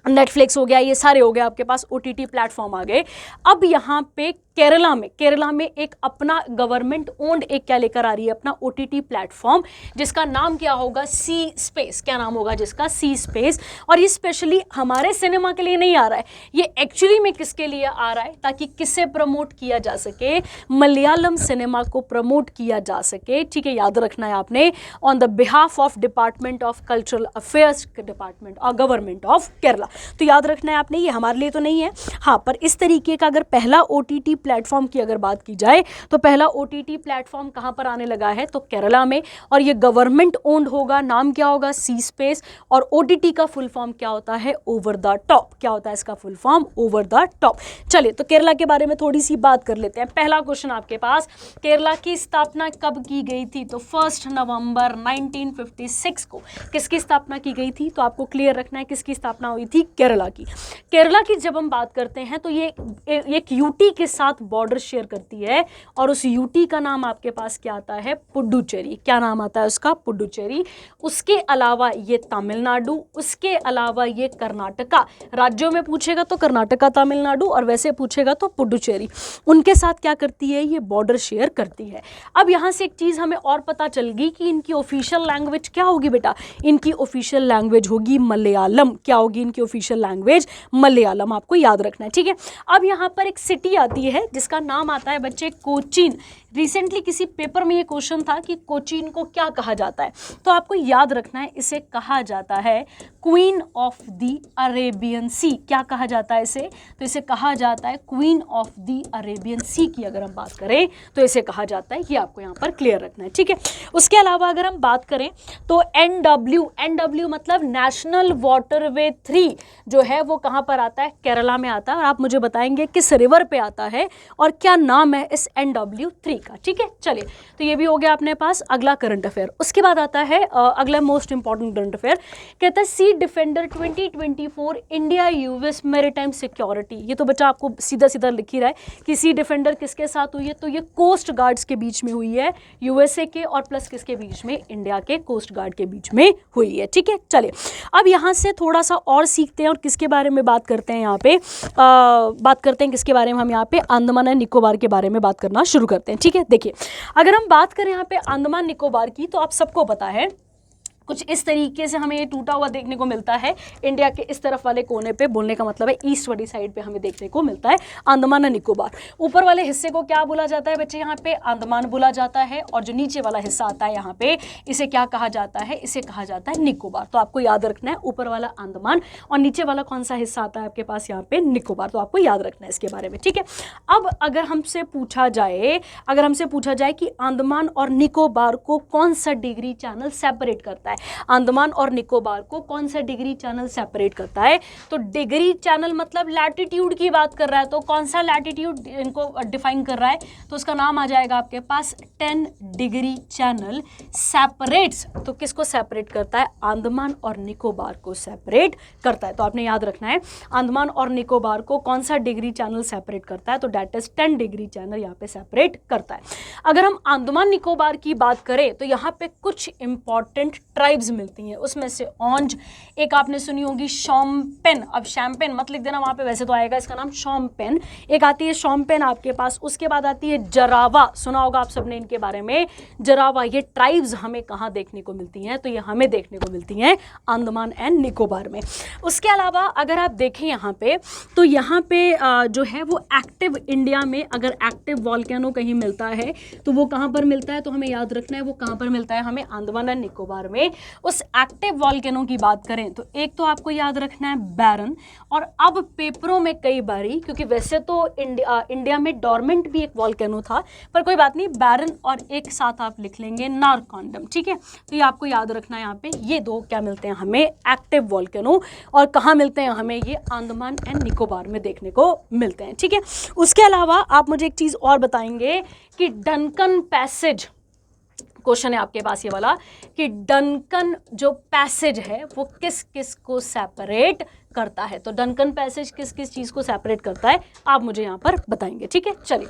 नेटफ्लिक्स हो गया, ये सारे हो गए आपके पास OTT प्लेटफॉर्म आ गए। अब यहाँ पे केरला में एक अपना गवर्नमेंट ओन्ड एक क्या लेकर आ रही है, अपना OTT प्लेटफॉर्म, जिसका नाम क्या होगा, सी स्पेस। क्या नाम होगा जिसका, सी स्पेस। और ये स्पेशली हमारे सिनेमा के लिए नहीं आ रहा है, ये एक्चुअली में किसके लिए आ रहा है, ताकि किसे प्रमोट किया जा सके, मलयालम सिनेमा को प्रमोट किया जा सके, ठीक है। याद रखना है आपने, on the behalf of department of cultural affairs department और गवर्नमेंट ऑफ केरला। तो याद रखना है आपने, ये हमारे लिए तो नहीं है, हाँ, पर इस तरीके का अगर पहला OTT प्लेटफॉर्म की अगर बात की जाए तो पहला OTT प्लेटफॉर्म कहां पर आने लगा है, तो केरला में। और ये गवर्नमेंट ओन्ड होगा, नाम क्या होगा, सी स्पेस। और OTT का फुल फॉर्म क्या होता है, ओवर द टॉप। क्या होता है इसका full form, over the top. चलिए तो केरला के बारे में थोड़ी सी बात कर लेते हैं। पहला क्वेश्चन आपके पास, केरला की स्थापना कब की गई थी, तो 1 नवंबर 1956 को किसकी स्थापना की गई थी, तो आपको क्लियर रखना है किसकी स्थापना हुई थी, केरला की। केरला की जब हम बात करते हैं तो ये एक यूटी के साथ बॉर्डर शेयर करती है, और उस यूटी का नाम आपके पास क्या आता है, पुडुचेरी। क्या नाम आता है उसका, पुडुचेरी। उसके अलावा ये तमिलनाडु, उसके अलावा ये कर्नाटका। राज्यों में पूछेगा तो कर्नाटका, तमिलनाडु, और वैसे पूछेगा तो पुडुचेरी। उनके साथ क्या करती है, ये बॉर्डर शेयर करती है। अब यहाँ से एक चीज़ हमें और पता चल गई कि इनकी ऑफिशियल लैंग्वेज क्या होगी बेटा, इनकी ऑफिशियल लैंग्वेज होगी मलयालम। क्या होगी इनकी ऑफिशियल लैंग्वेज, मलयालम। आपको याद रखना है, ठीक है। अब यहाँ पर एक सिटी आती है जिसका नाम आता है बच्चे कोचीन। रिसेंटली किसी पेपर में ये क्वेश्चन था कि कोचीन को क्या कहा जाता है, तो आपको याद रखना है इसे कहा जाता है क्वीन ऑफ द अरेबियन सी। क्या कहा जाता है इसे? तो इसे कहा जाता है क्वीन ऑफ द अरेबियन सी की अगर हम बात करें तो इसे कहा जाता है। ये आपको यहाँ पर क्लियर रखना है, ठीक है। उसके अलावा अगर हम बात करें तो NW मतलब नेशनल वाटरवे 3 जो है वो कहाँ पर आता है? केरला में आता है। और आप मुझे बताएंगे किस रिवर पे आता है और क्या नाम है इस NW3 का, ठीक है। चलिए, तो ये भी हो गया अपने पास अगला करंट अफेयर। उसके बाद आता है अगला मोस्ट इंपॉर्टेंट करंट अफेयर, कहता है sea defender 2024 India US maritime security. ये तो बच्चा आपको सीधा सीधा लिख ही रहा है कि सी डिफेंडर किसके साथ हुई है, तो ये कोस्ट गार्ड्स के बीच में हुई है, यूएसए के और प्लस किसके बीच में? इंडिया के कोस्ट गार्ड के बीच में हुई है, ठीक है। चलिए, अब यहाँ से थोड़ा सा और सीखते हैं और किसके बारे में बात करते हैं यहाँ पे, बात करते हैं किसके बारे में, हम यहाँ पे अंडमान एंड निकोबार के बारे में बात करना शुरू करते हैं, ठीक है। देखिए, अगर हम बात करें यहाँ पे अंडमान निकोबार की, तो आप सबको पता है कुछ इस तरीके से हमें ये टूटा हुआ देखने को मिलता है। इंडिया के इस तरफ वाले कोने पे, बोलने का मतलब है ईस्ट वाली साइड पे हमें देखने को मिलता है अंडमान एंड निकोबार। ऊपर वाले हिस्से को क्या बोला जाता है बच्चे? यहाँ पे अंडमान बोला जाता है। और जो नीचे वाला हिस्सा आता है यहाँ पे, इसे क्या कहा जाता है? इसे कहा जाता है निकोबार। तो आपको याद रखना है, ऊपर वाला अंडमान और नीचे वाला कौन सा हिस्सा आता है आपके पास? यहाँ पे निकोबार। तो आपको याद रखना है इसके बारे में, ठीक है। अब अगर हमसे पूछा जाए कि अंडमान और निकोबार को कौन सा डिग्री चैनल सेपरेट करता है, अंडमान और निकोबार को कौन सा डिग्री चैनल सेपरेट करता है, तो डिग्री चैनल मतलब लैटिट्यूड की बात कर रहा है। तो कौन सा लैटिट्यूड इनको डिफाइन कर रहा है? तो उसका नाम आ जाएगा आपके पास 10 डिग्री चैनल सेपरेट्स। तो किसको सेपरेट करता है? अंडमान और निकोबार को सेपरेट करता है। तो आपने याद रखना है, अंडमान और निकोबार को कौन सा डिग्री चैनल सेपरेट करता है, तो डेट इज 10 डिग्री चैनल यहाँ पे सेपरेट करता है। अगर हम अंडमान निकोबार की बात करें तो यहाँ पे कुछ इंपॉर्टेंट ट्राइब्स मिलती हैं, उसमें से ओंज, एक आपने सुनी होगी शोम्पेन। अब शैम्पेन मत लिख देना वहाँ पे, वैसे तो आएगा इसका नाम शोम्पेन। एक आती है शोम्पेन आपके पास, उसके बाद आती है जरावा, सुना होगा आप सबने इनके बारे में, जरावा। ये ट्राइब्स हमें कहाँ देखने को मिलती हैं? तो ये हमें देखने को मिलती हैं अंडमान एंड निकोबार में। उसके अलावा अगर आप देखें यहाँ पे, तो यहाँ पे जो है वो एक्टिव इंडिया में अगर एक्टिव वॉल्केनो कहीं मिलता है तो वो कहाँ पर मिलता है? तो हमें याद रखना है वो कहाँ पर मिलता है, हमें अंडमान एंड निकोबार में। उस एक्टिव वॉल्केनो की बात करें तो एक तो आपको याद रखना है बैरन, और अब पेपरों में कई बारी, क्योंकि वैसे तो इंडिया में डॉर्मेंट भी एक वॉल्केनो था, पर कोई बात नहीं, बैरन और एक साथ आप लिख लेंगे नारकॉन्डम, ठीक है। तो ये आपको याद रखना है, यहाँ पे ये दो क्या मिलते हैं हमें? Active volcano. और कहाँ मिलते हैं हमें? ये अंडमान एंड निकोबार में देखने को मिलते हैं, ठीक है। उसके अलावा आप मुझे एक चीज़ और बताएंगे कि डनकन पैसेज, क्वेश्चन है आपके पास ये वाला, कि डनकन जो पैसेज है वो किस किस को सेपरेट करता है। तो डनकन पैसेज किस किस चीज़ को सेपरेट करता है, आप मुझे यहाँ पर बताएंगे, ठीक है। चलिए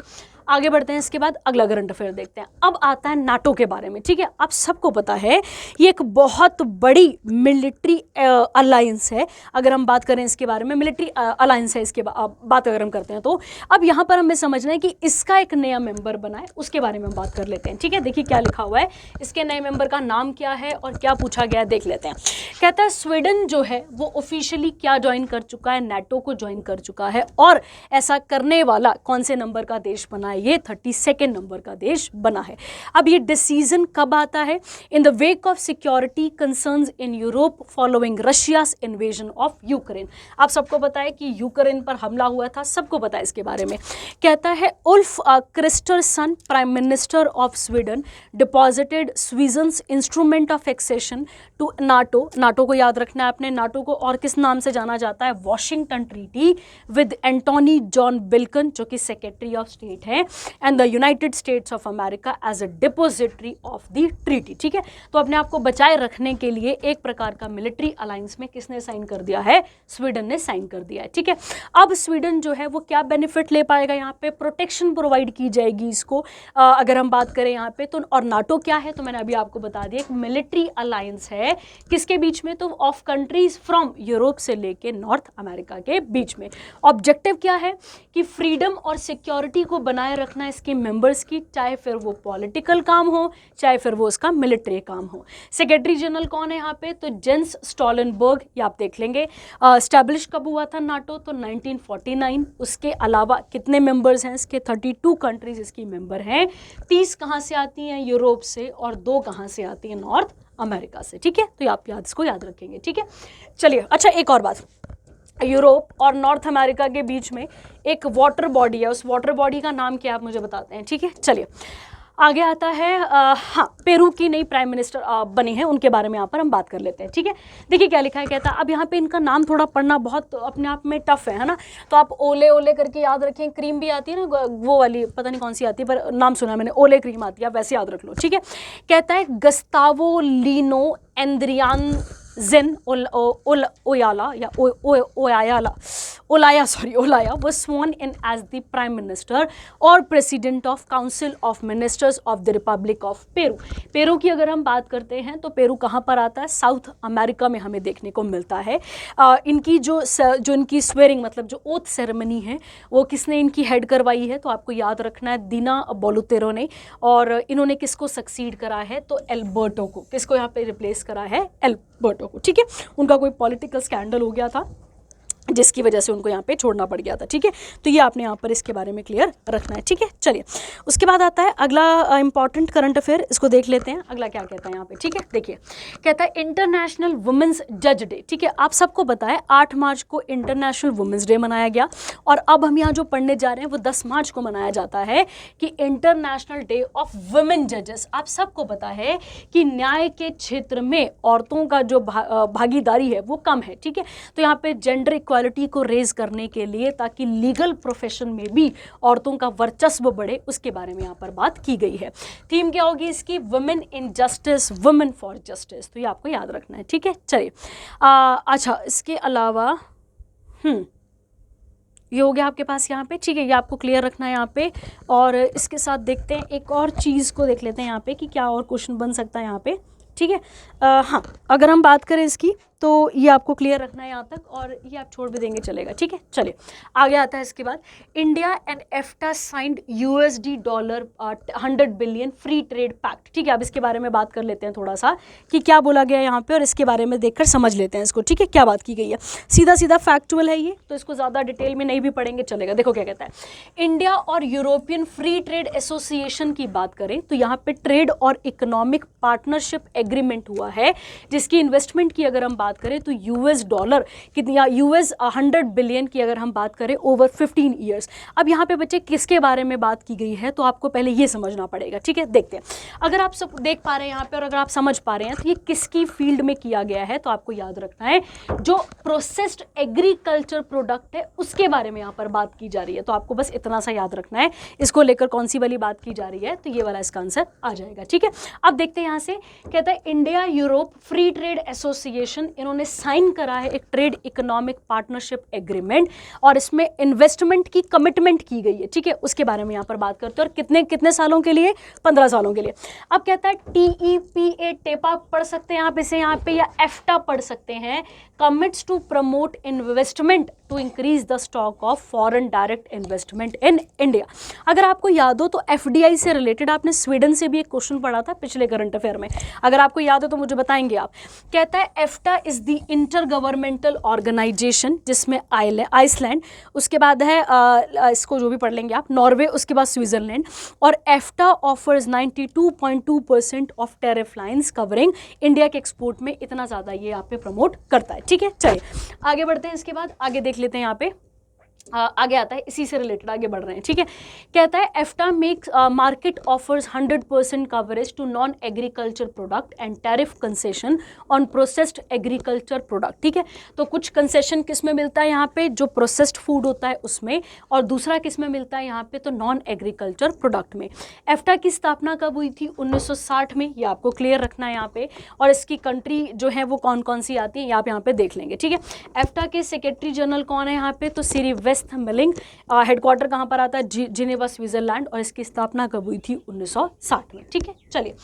आगे बढ़ते हैं, इसके बाद अगला करंट अफेयर देखते हैं। अब आता है नाटो के बारे में, ठीक है। आप सबको पता है ये एक बहुत बड़ी मिलिट्री अलायंस है। अगर हम बात करें इसके बारे में, मिलिट्री अलायंस है, इसके बात अगर हम करते हैं तो अब यहाँ पर हमें समझना है कि इसका एक नया मेंबर बना है, उसके बारे में हम बात कर लेते हैं, ठीक है। देखिए क्या लिखा हुआ है, इसके नए मेंबर का नाम क्या है और क्या पूछा गया है, देख लेते हैं। कहता है स्वीडन जो है वो ऑफिशियली क्या ज्वाइन कर चुका है? नाटो को ज्वाइन कर चुका है। और ऐसा करने वाला कौन से नंबर का देश बना है? ये 32 नंबर का देश बना है। अब ये डिसीजन कब आता है? In the wake of security concerns in Europe following Russia's invasion of Ukraine. आप सबको पता है कि यूक्रेन पर हमला हुआ था, सबको पता है इसके बारे में। कहता है Ulf Kristersson, prime minister of Sweden, deposited Sweden's instrument of accession to NATO. NATO को याद रखना है आपने, नाटो को और किस नाम से जाना जाता है? Washington treaty with Antony John Blinken, जो कि सेक्रेटरी ऑफ स्टेट है, and the United States of America as a depository of the treaty, ठीक है। तो अपने आप को बचाए रखने के लिए एक प्रकार का मिलिट्री अलायंस में किसने साइन कर दिया है? स्वीडन ने साइन कर दिया है, ठीक है। अब स्वीडन जो है वो क्या बेनिफिट ले पाएगा? यहाँ पे प्रोटेक्शन प्रोवाइड की जाएगी इसको, अगर हम बात करें यहाँ पे तो। और नाटो क्या है? तो मैंने अभी आपको बता दिया, एक मिलिट्री अलायंस है, किसके बीच में? तो ऑफ कंट्रीज फ्रॉम यूरोप से लेके नॉर्थ अमेरिका के बीच में। ऑब्जेक्टिव क्या है? कि फ्रीडम और सिक्योरिटी को बनाए रखना इसके मेंबर्स की, चाहे फिर वो पॉलिटिकल काम हो, चाहे फिर वो उसका मिलिट्री काम हो। सेक्रेटरी जनरल कौन है यहाँ पे? तो जेंस स्टोलनबर्ग, ये आप देख लेंगे। स्टैब्लिश कब हुआ था नाटो? तो 1949। उसके अलावा कितने मेंबर्स हैं इसके? 32 कंट्रीज इसकी मेंबर हैं। 30 कहाँ से आती हैं? यूरोप से, और 2 कहाँ से आती हैं? नॉर्थ अमेरिका से, ठीक है। तो ये आप इसको याद रखेंगे, ठीक है। चलिए, अच्छा एक और बात, यूरोप और नॉर्थ अमेरिका के बीच में एक वाटर बॉडी है, उस वाटर बॉडी का नाम क्या आप मुझे बताते हैं, ठीक है। चलिए आगे आता है हाँ, पेरू की नई प्राइम मिनिस्टर बनी है, उनके बारे में यहाँ पर हम बात कर लेते हैं, ठीक है। देखिए क्या लिखा है, कहता है, अब यहाँ पे इनका नाम थोड़ा पढ़ना बहुत अपने आप में टफ है ना, तो आप ओले ओले करके याद रखें, क्रीम भी आती है ना वो वाली, पता नहीं कौन सी आती है पर नाम सुना मैंने, ओले क्रीम आती है, आप वैसे याद रख लो, ठीक है। कहता है गस्तावो लीनो एंद्रियान जेन ओयाला या ओलाया was sworn in as the prime minister और president of council of ministers of the republic of Peru. Peru की अगर हम बात करते हैं तो पेरू कहाँ पर आता है, साउथ अमेरिका में हमें देखने को मिलता है। इनकी जो इनकी स्वेरिंग मतलब जो ओथ सेरेमनी है वो किसने इनकी हेड करवाई है, तो आपको याद रखना है दीना बोलुतेरो ने। और इन्होंने किसको सक्सीड करा है, तो एल्बर्टो को, किसको यहाँ पे रिप्लेस करा है, एल्बर्टो को, ठीक है। उनका कोई पॉलिटिकल स्कैंडल हो गया था जिसकी वजह से उनको यहाँ पे छोड़ना पड़ गया था, ठीक है। तो ये आपने यहाँ पर इसके बारे में क्लियर रखना है, ठीक है। चलिए उसके बाद आता है अगला इंपॉर्टेंट करंट अफेयर, इसको देख लेते हैं अगला क्या कहता है यहाँ पे, ठीक है। देखिए कहता है इंटरनेशनल वुमेंस जज डे, ठीक है। आप सबको पता है 8 मार्च को इंटरनेशनल वुमेंस डे मनाया गया, और अब हम यहाँ जो पढ़ने जा रहे हैं वो 10 मार्च को मनाया जाता है कि इंटरनेशनल डे ऑफ वुमेन जजेस। आप सबको पता है कि न्याय के क्षेत्र में औरतों का जो भागीदारी है वो कम है, ठीक है। तो यहाँ पे जेंडर इक्वालिटी को रेज करने के लिए, ताकि लीगल प्रोफेशन में भी औरतों का वर्चस्व बढ़े, उसके बारे में यहाँ पर बात की गई है। थीम क्या होगी इसकी, women in justice, women for justice, तो ये आपको याद रखना है, ठीक है। चलिए अच्छा इसके अलावा ये हो गया आपके पास यहाँ पे, ठीक है। ये आपको क्लियर रखना है यहाँ पे। और इसके साथ देखते हैं एक और चीज़ को देख लेते हैं यहाँ पे कि क्या और क्वेश्चन बन सकता है यहाँ पे, ठीक है। हाँ, अगर हम बात करें इसकी तो ये आपको क्लियर रखना है यहाँ तक, और ये आप छोड़ भी देंगे चलेगा, ठीक है। चलिए आगे आता है इसके बाद, India and EFTA signed $100 billion free trade pact, ठीक है। अब इसके बारे में बात कर लेते हैं थोड़ा सा कि क्या बोला गया है यहाँ पे, और इसके बारे में देखकर समझ लेते हैं इसको, ठीक है। क्या बात की गई है, सीधा सीधा फैक्चुअल है ये, तो इसको ज़्यादा डिटेल में नहीं भी पढ़ेंगे चलेगा। देखो क्या कहता है, इंडिया और यूरोपियन फ्री ट्रेड एसोसिएशन की बात करें तो यहाँ पे ट्रेड और इकोनॉमिक पार्टनरशिप एग्रीमेंट हुआ है, जिसकी इन्वेस्टमेंट की अगर हम बात करें तो $, कितनी, $100 बिलियन की अगर हम बात करें ओवर 15 ईयर्स। अब यहाँ पे बच्चे किसके बारे में बात की गई है, तो आपको पहले ये समझना पड़ेगा, ठीक है। देखते हैं, अगर आप सब देख पा रहे हैं यहाँ पे और अगर आप समझ पा रहे हैं तो ये किसकी फील्ड में किया गया है, तो आपको याद रखना है जो प्रोसेस्ड एग्रीकल्चर प्रोडक्ट है उसके बारे में यहाँ पर बात की जा रही है। तो आपको बस इतना सा याद रखना है, इसको लेकर कौन सी वाली बात की जा रही है, तो ये वाला इसका आंसर आ जाएगा, ठीक है। अब देखते हैं यहाँ से, कहता है India Europe free trade association, इन्होंने साइन करा है एक ट्रेड इकोनॉमिक पार्टनरशिप एग्रीमेंट, और इसमें इन्वेस्टमेंट की कमिटमेंट की गई है, ठीक है। उसके बारे में यहाँ पर बात करते हैं, और कितने कितने सालों के लिए, 15 सालों के लिए। अब कहता है TEPA, टेपा पढ़ सकते हैं आप इसे यहाँ पे, या एफ्टा पढ़ सकते हैं, commits to promote investment to increase the stock of foreign direct investment in India. अगर आपको याद हो तो FDI से रिलेटेड आपने स्वीडन से भी एक क्वेश्चन पढ़ा था पिछले करंट अफेयर में, अगर आपको याद हो तो मुझे बताएंगे आप। कहता है EFTA is the intergovernmental organisation, जिसमें आइसलैंड, उसके बाद है इसको जो भी पढ़ लेंगे आप, नॉर्वे, उसके बाद स्विट्जरलैंड, और EFTA offers 92.2% of tariff lines covering India के एक्सपोर्ट में, इतना ज़्यादा ये यहाँ पे प्रमोट करता है, ठीक है। चलिए आगे बढ़ते हैं, इसके बाद आगे देख लेते हैं यहाँ पे, आगे आता है इसी से रिलेटेड, आगे बढ़ रहे हैं, ठीक है। कहता है EFTA makes market offers 100% coverage to non agriculture product and tariff concession on processed agriculture product, ठीक है। तो कुछ कंसेशन किस में मिलता है यहाँ पे, जो प्रोसेस्ड फूड होता है उसमें, और दूसरा किस में मिलता है यहाँ पे, तो नॉन एग्रीकल्चर प्रोडक्ट में। एफ्टा की स्थापना कब हुई थी, 1960 में, ये आपको क्लियर रखना है यहाँ पे। और इसकी कंट्री जो है वो कौन कौन सी आती है, आप यहाँ पे देख लेंगे, ठीक है। एफ्टा के सेक्रेटरी जनरल कौन है यहाँ पे, तो सिरी वेस्ट मिलिंग, हेडक्वार्टर कहाँ पर आता है, जिनेवा स्विट्जरलैंड, और इसकी स्थापना कब हुई थी, 1960 में, ठीक है। चलिए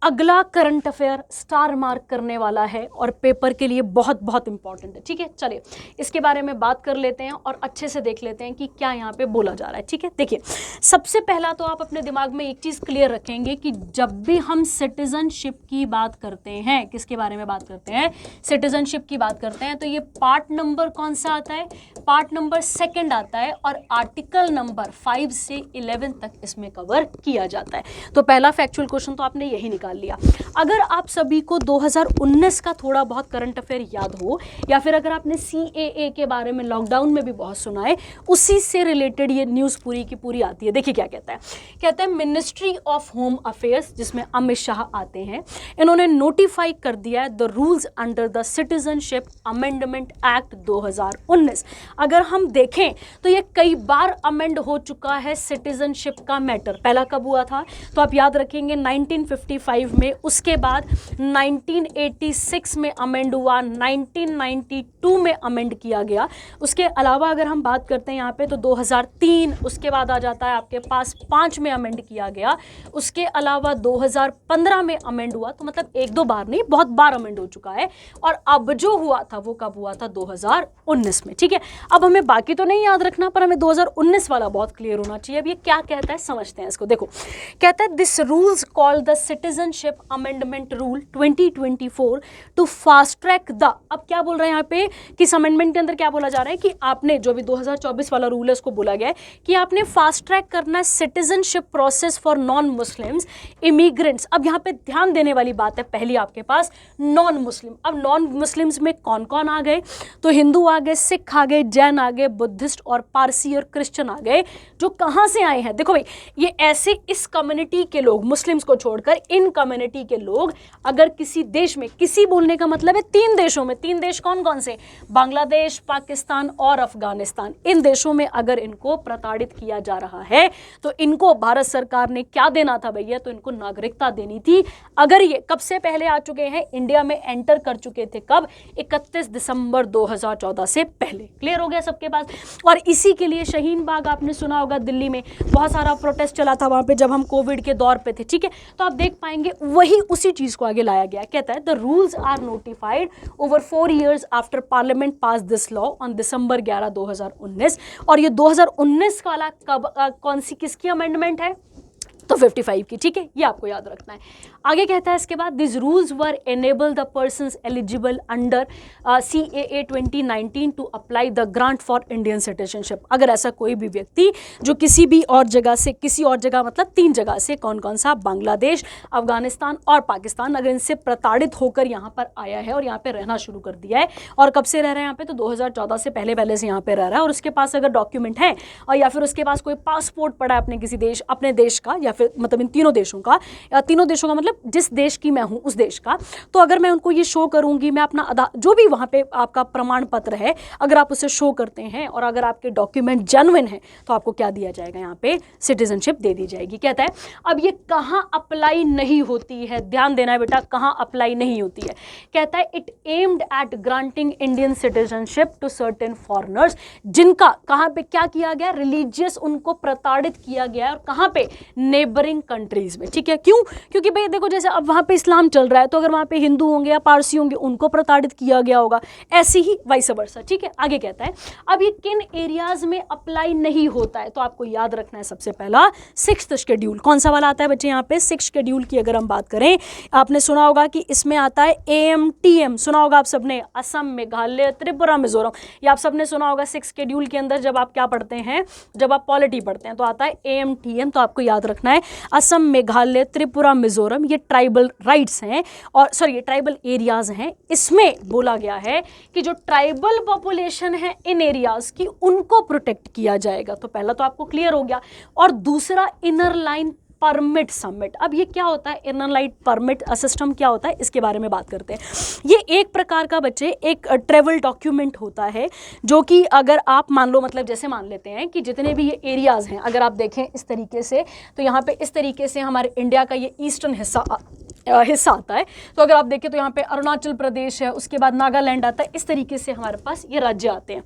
अगला करंट अफेयर स्टार मार्क करने वाला है और पेपर के लिए बहुत बहुत इंपॉर्टेंट है, ठीक है। चलिए इसके बारे में बात कर लेते हैं और अच्छे से देख लेते हैं कि क्या यहाँ पे बोला जा रहा है, ठीक है। देखिए सबसे पहला तो आप अपने दिमाग में एक चीज़ क्लियर रखेंगे कि जब भी हम सिटीजनशिप की बात करते हैं, किसके बारे में बात करते हैं, सिटीजनशिप की बात करते हैं, तो ये पार्ट नंबर कौन सा आता है, पार्ट नंबर 2 आता है, और आर्टिकल नंबर 5 से 11 तक इसमें कवर किया जाता है। तो पहला फैक्चुअल क्वेश्चन तो आपने यही निकाला निकाल लिया। अगर आप सभी को 2019 का थोड़ा बहुत करंट अफेयर याद हो, या फिर अगर आपने CAA के बारे में लॉकडाउन में भी बहुत सुना है, उसी से रिलेटेड ये न्यूज़ पूरी की पूरी आती है। देखिए क्या कहता है, कहता है मिनिस्ट्री ऑफ होम अफेयर्स, जिसमें अमित शाह आते हैं, इन्होंने नोटिफाई कर दिया है the rules under the citizenship amendment act 2019। अगर हम देखें तो ये कई बार अमेंड हो चुका है सिटीजनशिप का मैटर। पहला कब हुआ था तो आप याद रखेंगे 1955 में, उसके बाद 1986 में अमेंड हुआ, 1992 में अमेंड किया गया। उसके अलावा अगर हम बात करते हैं यहाँ पे तो 2003, उसके बाद आ जाता है आपके पास 5 में अमेंड किया गया, उसके अलावा 2015 में अमेंड हुआ। तो मतलब एक दो बार नहीं, बहुत बार अमेंड हो चुका है। और अब जो हुआ था वो कब हुआ था, 2019 में। ठीक है, अब हमें बाकी तो नहीं याद रखना, पर हमें 2019 वाला बहुत क्लियर होना चाहिए। अब ये क्या कहता है समझते हैं इसको। देखो, कहता है this rules called the citizenship amendment rule 2024 to fast track the, अब क्या बोल रहे हैं यहाँ पे कि इस अमेंडमेंट के अंदर क्या बोला जा रहा है कि आपने जो भी 2024 वाला रूल है उसको बोला गया है कि आपने फास्ट ट्रैक करना है citizenship process for non Muslims immigrants. अब यहाँ पे ध्यान देने वाली बात है, पहली आपके पास नॉन मुस्लिम। अब नॉन मुस्लिम्स में कौन कौन आ गए, तो हिंदू आ गए, सिख आ गए, जैन आ गए, बुद्धिस्ट और पारसी और क्रिश्चियन आ गए। जो कहाँ से आए हैं, देखो भाई, ये ऐसे इस कम्युनिटी के लोग, मुस्लिम्स को छोड़कर इन कम्युनिटी के लोग अगर किसी देश में, किसी बोलने का मतलब है 3 देशों में, 3 देश कौन कौन से, बांग्लादेश, पाकिस्तान और अफगानिस्तान, इन देशों में अगर इनको प्रताड़ित किया जा रहा है तो इनको भारत सरकार ने क्या देना था भैया, तो इनको नागरिकता देनी थी। अगर ये कब से पहले आ चुके हैं, इंडिया में एंटर कर चुके थे कब, 31 दिसंबर 2014 से पहले। क्लियर हो गया सबके पास। और इसी के लिए शाहीन बाग आपने सुना होगा, दिल्ली में बहुत सारा प्रोटेस्ट चला था वहां पे जब हम कोविड के दौर पे थे। ठीक है, तो आप देख पाएंगे वही उसी चीज को आगे लाया गया। कहता है the rules are notified over 4 years after parliament pass this law on December 11, 2019। और ये 2019 वाला कब, कौन सी किसकी अमेंडमेंट है, तो 55 की। ठीक है, ये आपको याद रखना है। आगे कहता है इसके बाद this rules were enable the persons eligible under CAA 2019 to apply the grant for Indian citizenship. अगर ऐसा कोई भी व्यक्ति जो किसी भी और जगह से, किसी और जगह मतलब 3 जगह से, कौन कौन सा, बांग्लादेश, अफगानिस्तान और पाकिस्तान, अगर इनसे प्रताड़ित होकर यहाँ पर आया है और यहाँ पे रहना शुरू कर दिया है, और कब से रह रहा है यहाँ पे, तो 2014 से पहले से यहाँ पे रह रहा है, और उसके पास अगर डॉक्यूमेंट है और या फिर उसके पास कोई पासपोर्ट पड़ा है अपने किसी देश, अपने देश का, या फिर मतलब इन तीनों देशों का, या तीनों देशों का मतलब जिस देश की मैं हूं उस देश का, तो अगर मैं उनको ये शो करूंगी, मैं अपना जो भी वहां पे आपका प्रमाण पत्र है, अगर आप उसे शो करते हैं और अगर आपके डॉक्यूमेंट जेन्युइन है तो आपको क्या दिया जाएगा, यहाँ पे सिटीजनशिप दे दी जाएगी। कहता है अब ये कहाँ अप्लाई नहीं होती है, ध्यान देना है बेटा, कहाँ अप्लाई नहीं होती है। कहता है it aimed at granting Indian citizenship to certain foreigners, जिनका कहाँ पे क्या किया गया, रिलीजियस उनको प्रताड़ित किया गया है, और कहाँ पे, नेबरिंग कंट्रीज में। ठीक है, क्यों, क्योंकि भाई देखो जैसे अब वहाँ पे इस्लाम चल रहा है, तो अगर वहाँ पे हिंदू होंगे या पारसी होंगे उनको प्रताड़ित किया गया होगा, ऐसे ही वाइस वर्सा। ठीक है, आगे कहता है अब ये किन एरियाज में अप्लाई नहीं होता है, तो आपको याद रखना है सबसे पहला 6th शेड्यूल। कौन सा वाला आता है बच्चे यहाँ पे, 6th शेड्यूल की अगर हम बात करें, आपने सुना होगा कि इसमें आता है AMTM, सुना होगा आप सबने, असम, मेघालय, त्रिपुरा, मिजोरम। या आप सबने सुना होगा 6th शेड्यूल के अंदर जब आप क्या पढ़ते हैं, जब आप पॉलिटी पढ़ते हैं तो आता है AMTM, तो आपको याद रखना है असम, मेघालय, त्रिपुरा, मिजोरम, ये ट्राइबल राइट्स हैं, और सॉरी ये ट्राइबल एरियाज हैं। इसमें बोला गया है कि जो ट्राइबल पॉपुलेशन है इन एरियाज की, उनको प्रोटेक्ट किया जाएगा। तो पहला तो आपको क्लियर हो गया। और दूसरा इनर लाइन परमिट सबमिट। अब ये क्या होता है, इनर लाइन परमिट सिस्टम क्या होता है, इसके बारे में बात करते हैं। ये एक प्रकार का बच्चे एक ट्रेवल डॉक्यूमेंट होता है, जो कि अगर आप मान लो, मतलब जैसे मान लेते हैं कि जितने भी ये एरियाज हैं, अगर आप देखें इस तरीके से, तो यहाँ पे इस तरीके से हमारे इंडिया का ये ईस्टर्न हिस्सा आता है। तो अगर आप देखें तो यहाँ पे अरुणाचल प्रदेश है, उसके बाद नागालैंड आता है, इस तरीके से हमारे पास ये राज्य आते हैं।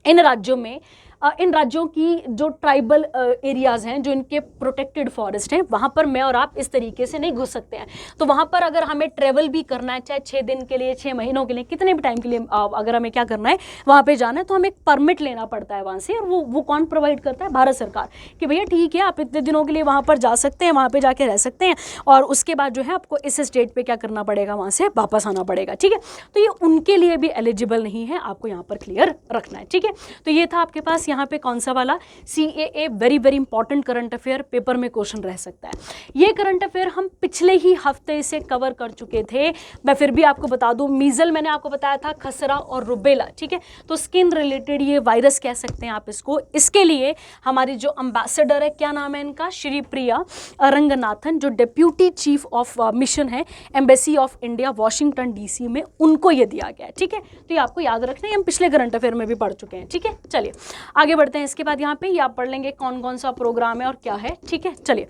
इन राज्यों की जो ट्राइबल एरियाज़ हैं, जो इनके प्रोटेक्टेड फॉरेस्ट हैं, वहाँ पर मैं और आप इस तरीके से नहीं घुस सकते हैं। तो वहाँ पर अगर हमें ट्रेवल भी करना है, चाहे 6 दिन के लिए, 6 महीनों के लिए, कितने भी टाइम के लिए अगर हमें क्या करना है, वहाँ पे जाना है, तो हमें एक परमिट लेना पड़ता है वहाँ से। और वो कौन प्रोवाइड करता है, भारत सरकार, कि भैया ठीक है आप इतने दिनों के लिए वहाँ पर जा सकते हैं, वहाँ पर जाके रह सकते हैं, और उसके बाद जो है आपको इस स्टेट पर क्या करना पड़ेगा, वहाँ से वापस आना पड़ेगा। ठीक है, तो ये उनके लिए भी एलिजिबल नहीं है, आपको यहाँ पर क्लियर रखना है। ठीक है, तो ये था आपके पास यहाँ पे कौन सा वाला, CAA, very very important current affair, paper में क्वेश्चन रह सकता है। ये करंट अफेयर हम पिछले ही हफ्ते इसे कवर कर चुके थे, मैं फिर भी आपको बता दूं, मीजल मैंने आपको बताया था, खसरा और रुबेला, ठीक है, तो स्किन रिलेटेड ये वायरस कह सकते हैं आप इसको। इसके लिए हमारी जो अम्बेसडर है, क्या नाम है इनका, श्री प्रिया रंगनाथन, जो डिप्यूटी चीफ ऑफ मिशन है embassy of India Washington DC में, उनको ये दिया गया है, ठीक है। तो ये आपको याद रखना है, हम पिछले करंट अफेयर में भी पढ़ चुके हैं, ठीक है। चलिए आगे बढ़ते हैं। इसके बाद यहाँ पे ये आप पढ़ लेंगे कौन कौन सा प्रोग्राम है और क्या है, ठीक है। चलिए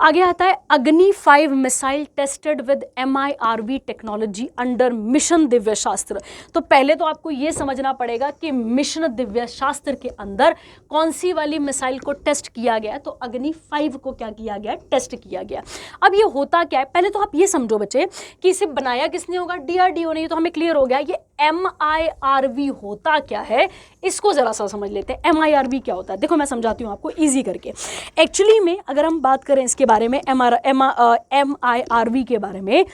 आगे आता है, अग्नि 5 missile tested with MIRV technology under mission Divya शास्त्र। तो पहले तो आपको ये समझना पड़ेगा कि मिशन दिव्य शास्त्र के अंदर कौन सी वाली मिसाइल को टेस्ट किया गया, तो अग्नि 5 को क्या किया गया, टेस्ट किया गया। अब ये होता क्या है, पहले तो आप ये समझो बच्चे कि इसे बनाया किसने होगा, DRDO ने, तो हमें क्लियर हो गया। ये MIRV होता क्या है, इसको जरा सा समझ लेते हैं। MIRV क्या होता है, देखो मैं समझाती हूँ आपको इजी करके। एक्चुअली में अगर हम बात करें इसके बारे में, MIRV के बारे में,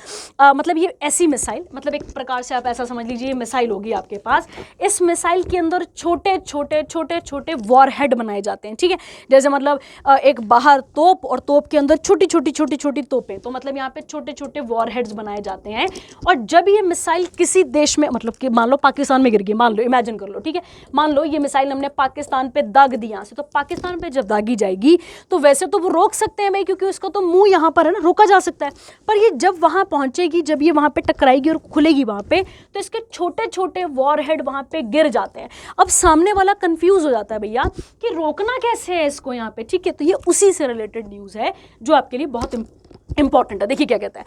मतलब ये ऐसी मिसाइल, मतलब एक प्रकार से आप ऐसा समझ लीजिए, मिसाइल होगी आपके पास, इस मिसाइल के अंदर छोटे छोटे छोटे छोटे वॉरहेड बनाए जाते हैं, ठीक है। जैसे मतलब एक बाहर तोप और तोप के अंदर छोटी छोटी छोटी छोटी तोपें, तो मतलब यहाँ पे छोटे छोटे वॉरहेड्स बनाए जाते हैं। और जब ये मिसाइल किसी देश में, मतलब कि मान लो पाकिस्तान में गिर गई, मान लो, इमेजिन कर लो, ठीक है, मान लो ये मिसाइल हमने पाकिस्तान पे दाग दी यहाँ से, तो पाकिस्तान पे जब दागी जाएगी तो वैसे तो वो रोक सकते हैं भाई, क्योंकि उसका तो मुंह यहाँ पर है ना, रोका जा सकता है, पर ये जब वहाँ पहुँचेगी, जब ये वहाँ पे टकराएगी और खुलेगी वहाँ पे, तो इसके छोटे छोटे वॉरहेड वहाँ पे गिर जाते हैं। अब सामने वाला कंफ्यूज हो जाता है भैया कि रोकना कैसे है इसको यहाँ पे, ठीक है। तो ये उसी से रिलेटेड न्यूज़ है जो आपके लिए बहुत इंपॉर्टेंट है। देखिए क्या कहता है,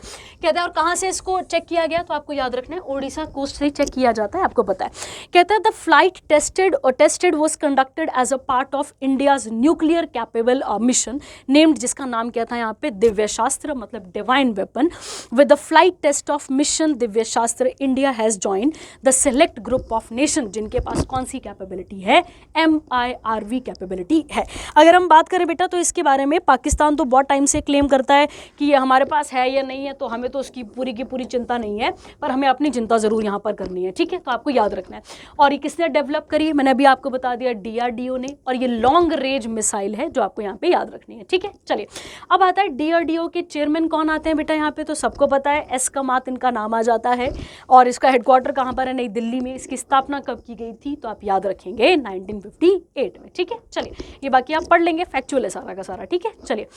और कहाँ से इसको चेक किया गया, तो आपको याद रखना है ओडिशा कोस्ट से चेक किया जाता है, आपको पता है। कहता है the flight tested was conducted as a part of India's nuclear capable mission named, जिसका नाम क्या था यहाँ पे, दिव्य शास्त्र, मतलब divine weapon. With the flight test of mission Divya Shastra, India has joined the select group of nation जिनके पास कौन सी कैपेबिलिटी है, MIRV कैपेबिलिटी है। अगर हम बात करें बेटा तो इसके बारे में पाकिस्तान तो बहुत टाइम से क्लेम करता है कि ये हमारे पास है या नहीं है, तो हमें तो उसकी पूरी की पूरी चिंता नहीं है, पर हमें अपनी चिंता ज़रूर यहाँ पर करनी है, ठीक है। तो आपको याद रखना है। और ये किसने डेवलप करी है, मैंने अभी आपको बता दिया, DRDO ने, और ये लॉन्ग रेंज मिसाइल है जो आपको यहाँ पे याद रखनी है, ठीक है। चलिए अब आता है DRDO के चेयरमैन कौन आते हैं बेटा यहाँ पे, तो सबको पता है, S कमात इनका नाम आ जाता है। और इसका हेडक्वार्टर कहाँ पर है, नई दिल्ली में। इसकी स्थापना कब की गई थी, तो आप याद रखेंगे 1958 में, ठीक है। चलिए ये बाकी आप पढ़ लेंगे, फैक्चुअल है सारा का सारा, ठीक है। चलिए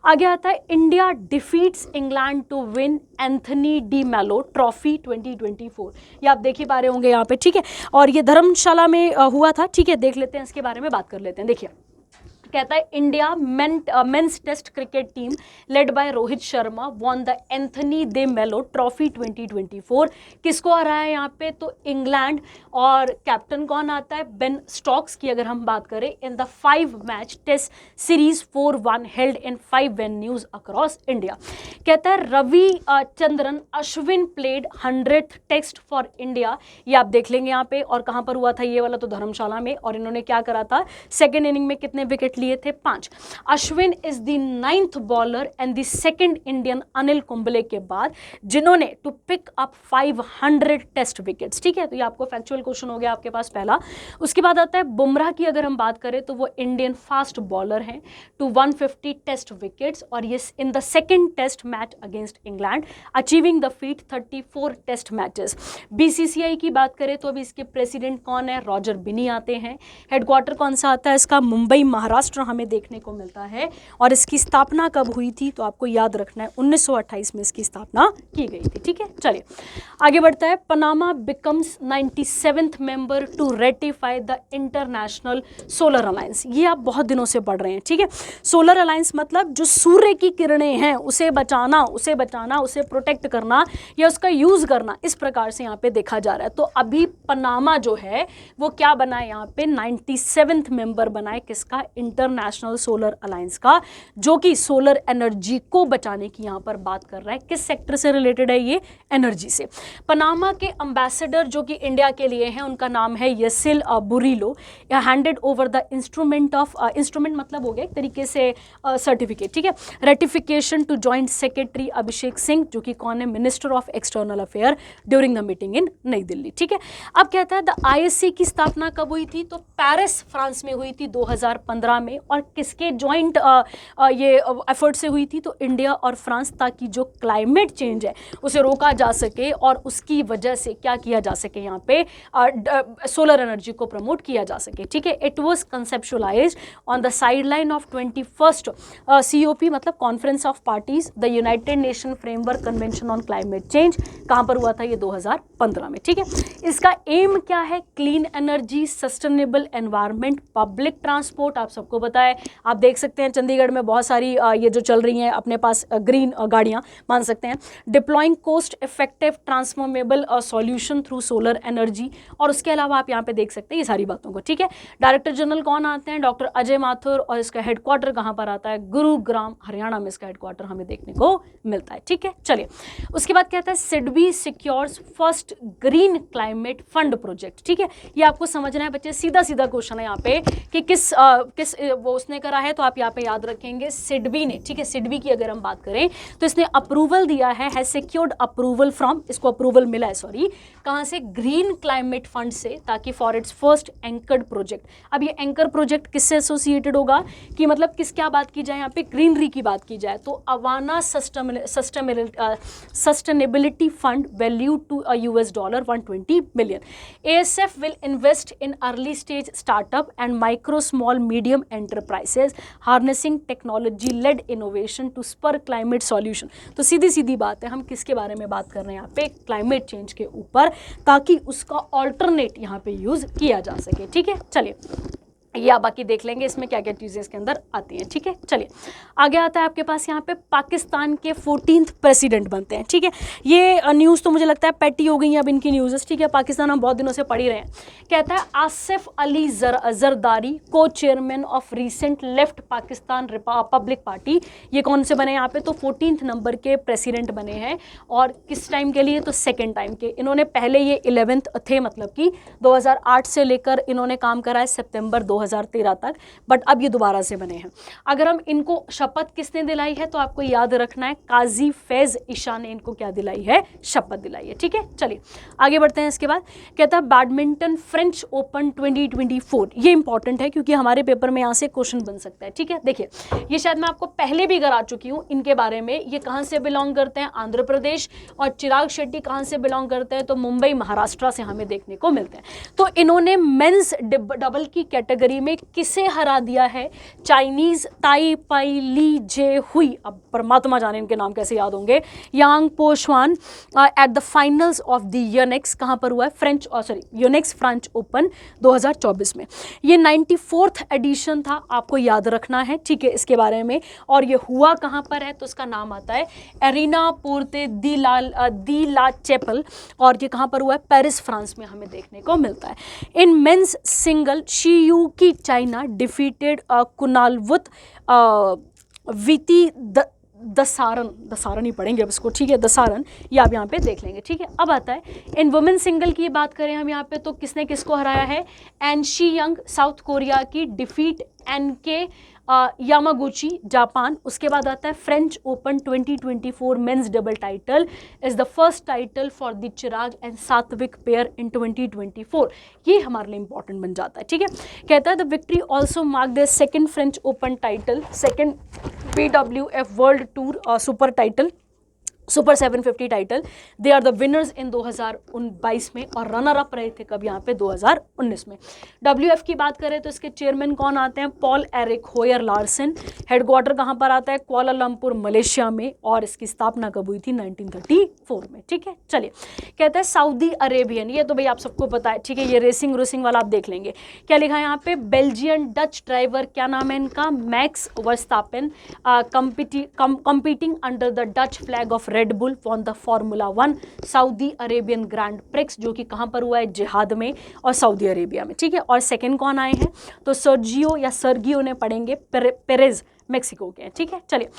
आगे आता है, India defeats England to win Anthony de Mello trophy 2024। ये आप देख ही पा रहे होंगे यहाँ पे, ठीक है। और ये धर्मशाला में हुआ था, ठीक है। देख लेते हैं, इसके बारे में बात कर लेते हैं। देखिए कहता है, India men's test cricket team led by Rohit Sharma won the Anthony de Mello trophy 2024। किसको आ रहा है यहाँ पे, तो इंग्लैंड। और कैप्टन कौन आता है, बेन स्टोक्स की अगर हम बात करें, in the 5 match test series 4-1 held in 5 venues across India. कहता है, Ravichandran Ashwin played 100th test for India. ये आप देख लेंगे यहाँ पे, और कहाँ पर हुआ था ये वाला, तो धर्मशाला में। और इन्होंने क्या करा था, सेकेंड इनिंग में कितने विकेट लिए थे, 5। Ashwin is the 9th bowler and the second Indian Anil Kumble के बाद जिन्होंने to pick up 500 test wickets, ठीक है। तो ये आपको फैक्चुअल क्वेश्चन हो गया आपके पास पहला। उसके बाद आता है बुमराह की अगर हम बात करें तो वो इंडियन फास्ट बॉलर हैं टू 150 टेस्ट विकेट्स, और ये in the second test match against England achieving the feat 34 test matches. BCCI की बात करें तो अभी इसके प्रेसिडेंट कौन है, रॉजर बिनी आते हैं। हेडक्वार्टर कौन सा आता है इसका, मुंबई महाराष्ट्र हमें देखने को मिलता है। और इसकी स्थापना कब हुई थी, तो आपको याद रखना है 1928 में इसकी स्थापना की गई थी, ठीक है। चलिए आगे बढ़ता है, Panama becomes 97th member to ratify the international solar alliance. ये आप बहुत दिनों से पढ़ रहे हैं, ठीक है। सोलर अलायंस मतलब जो सूर्य की किरणें हैं उसे बचाना, उसे प्रोटेक्ट करना या उसका यूज करना, इस प्रकार से यहाँ पे देखा जा रहा है। तो अभी पनामा जो है वो क्या बना है यहाँ पे, 97th मेंबर बना है किसका, इंटरनेशनल सोलर अलायंस का, जो कि सोलर एनर्जी को बचाने की यहाँ पर बात कर रहा है। किस सेक्टर से रिलेटेड है ये? एनर्जी से। पनामा के एम्बेसडर जो कि इंडिया के लिए हैं, उनका नाम है Yasil Burillo, handed over the instrument of, instrument मतलब हो गया एक तरीके से सर्टिफिकेट, ठीक है, ratification to joint secretary Abhishek Singh, जो कि कौन है? Minister of external affair, during the meeting in New Delhi, ठीक है। अब कहता है द आईएससी की स्थापना कब हुई थी? तो पेरिस फ्रांस में हुई थी 2015 में, और किसके ज्वाइंट ये एफर्ट से हुई थी? तो इंडिया और फ्रांस, ताकि जो क्लाइमेट चेंज है उसे रोका जा सके और उसकी वजह से क्या किया जा सके, यहाँ पे सोलर एनर्जी को प्रमोट किया जा सके, ठीक है। It was कंसेप्चुअलाइज्ड on the sideline of 21st COP मतलब conference of parties the United nation framework convention on climate change. कहाँ पर हुआ था? ये 2015 में, ठीक है। इसका एम क्या है? Clean energy, sustainable environment, public transport, आप सबको पता है, आप देख सकते हैं चंडीगढ़ में बहुत सारी ये जो चल रही हैं अपने पास ग्रीन गाड़ियाँ मान सकते हैं। Deploying cost effective transformable solution through solar energy, और उसके अलावा आप यहाँ पे देख सकते हैं ये सारी बातों को, ठीक है। डायरेक्टर जनरल कौन आते हैं? डॉक्टर अजय माथुर, और इसका हेडक्वार्टर कहाँ पर आता है? गुरुग्राम, हरियाणा में इसका हेडक्वार्टर हमें देखने को मिलता है, ठीक है। चलिए, उसके बाद कहता है SIDBI secures first green climate fund project, ठीक है। ये आपको समझना है बच्चे, सीधा सीधा क्वेश्चन है यहाँ पे कि किस वो उसने करा है, तो आप यहाँ पे याद रखेंगे सिडबी ने, ठीक है। सिडबी की अगर हम बात करें तो इसने अप्रूवल दिया है सिक्योर्ड अप्रूवल फ्रॉम, इसको अप्रूवल मिला है, सॉरी, कहाँ से? ग्रीन क्लाइमेट फंड से, ताकि for its first anchored project. अब ये एंकर प्रोजेक्ट किससे एसोसिएटेड होगा कि मतलब किस क्या बात की जाए यहाँ पे? ग्रीनरी की बात की जाए तो Awaana sustainability fund value to $120 million. ASF will invest in early stage startup and micro small medium enterprises harnessing technology led innovation to spur climate solution. तो सीधी सीधी बात है, हम किसके बारे में बात कर रहे हैं यहाँ पे? क्लाइमेट चेंज के ऊपर, ताकि उसका ऑल्टरनेट यहाँ पे यूज किया जा सके, ठीक है। चलिए, या बाकी देख लेंगे इसमें क्या क्या चीज़ें इसके अंदर आती हैं, ठीक है। चलिए, आगे आता है आपके पास यहाँ पे पाकिस्तान के 14th प्रेसिडेंट बनते हैं, ठीक है। ये न्यूज़ तो मुझे लगता है पेटी हो गई है अब इनकी न्यूज़, ठीक है। पाकिस्तान हम बहुत दिनों से पढ़ ही रहे हैं। कहता है आसिफ अली जरदारी, को chairman of recent left Pakistan public party, ये कौन से बने यहाँ पे? तो 14th नंबर के प्रेसिडेंट बने हैं, और किस टाइम के लिए? तो सेकेंड टाइम के। इन्होंने पहले ये 11th थे, मतलब कि 2008 से लेकर इन्होंने काम करा है सितंबर 2013 तक, बट अब ये दोबारा से बने हैं। अगर हम इनको शपथ किसने दिलाई है, तो आपको याद रखना है काजी फैज ईशा ने इनको क्या दिलाई है? शपथ दिलाई है, ठीक है। चलिए, आगे बढ़ते हैं। इसके बाद कहता है बैडमिंटन फ्रेंच ओपन 2024, ये इंपॉर्टेंट है क्योंकि हमारे पेपर में यहाँ से क्वेश्चन बन सकता है, ठीक है। देखिए, ये शायद मैं आपको पहले भी करा चुकी हूँ इनके बारे में। ये कहाँ से बिलोंग करते हैं? आंध्र प्रदेश। और चिराग शेट्टी कहाँ से बिलोंग करते हैं? तो मुंबई, महाराष्ट्र से हमें देखने को मिलते हैं। तो इन्होंने मेंस डबल की कैटेगरी में किसे हरा दिया है? चाइनीज ताई पाई ली जे हुई, अब परमात्मा जाने इनके नाम कैसे याद होंगे, Yang Pohsuan at the finals of the Yonex, कहां पर हुआ है? फ्रेंच यूनेक्स फ्रेंच ओपन 2024 में। ये 94th एडिशन था, आपको याद रखना है, ठीक है, इसके बारे में। और ये हुआ कहां पर है? तो इसका नाम आता है एरिना पोर्ते दी ला चैपल, और ये कहां पर हुआ है? पेरिस, फ्रांस में हमें देखने को मिलता है। इन मेंस सिंगल शीयू की चाइना डिफीटेड कुनालवुत विति दसारन ही पढ़ेंगे अब इसको, ठीक है, दसारन, ये आप यहाँ पे देख लेंगे, ठीक है। अब आता है इन वुमेन सिंगल की बात करें हम यहाँ पे, तो किसने किसको हराया है? N she young south Korea की डिफीट एनके यामागुची जापान। उसके बाद आता है French open 2024 men's double title is the first title for the Chirag and सात्विक पेयर इन 2024, ये हमारे लिए इंपॉर्टेंट बन जाता है, ठीक है। कहता है the victory also mark the second French Open title, second BWF world tour super title, super 750 title. They are the winners in 2022 में, और रनर अप रहे थे कब? यहाँ पे 2019 में। WF की बात करें तो इसके चेयरमैन कौन आते हैं? Paul Eric होयर Larsen. हेडक्वार्टर कहाँ पर आता है? कुआलालंपुर, मलेशिया में, और इसकी स्थापना कब हुई थी? 1934 में, ठीक है। चलिए, कहता है सऊदी अरेबियन, ये तो भाई आप सबको पता है, ठीक है, ये रेसिंग वाला आप देख लेंगे। क्या लिखा है यहाँ पे? बेल्जियन डच ड्राइवर, क्या नाम है इनका? Max Verstappen, competing under the Dutch flag of red bull won the formula 1 Saudi Arabian grand prix, जो कि कहाँ पर हुआ है, जिहाद में और सऊदी अरेबिया में, ठीक है। और सेकंड कौन आए हैं, तो सर्जियो या सर्गियो ने पढ़ेंगे, पेरेज मेक्सिको के हैं, ठीक है। चलिए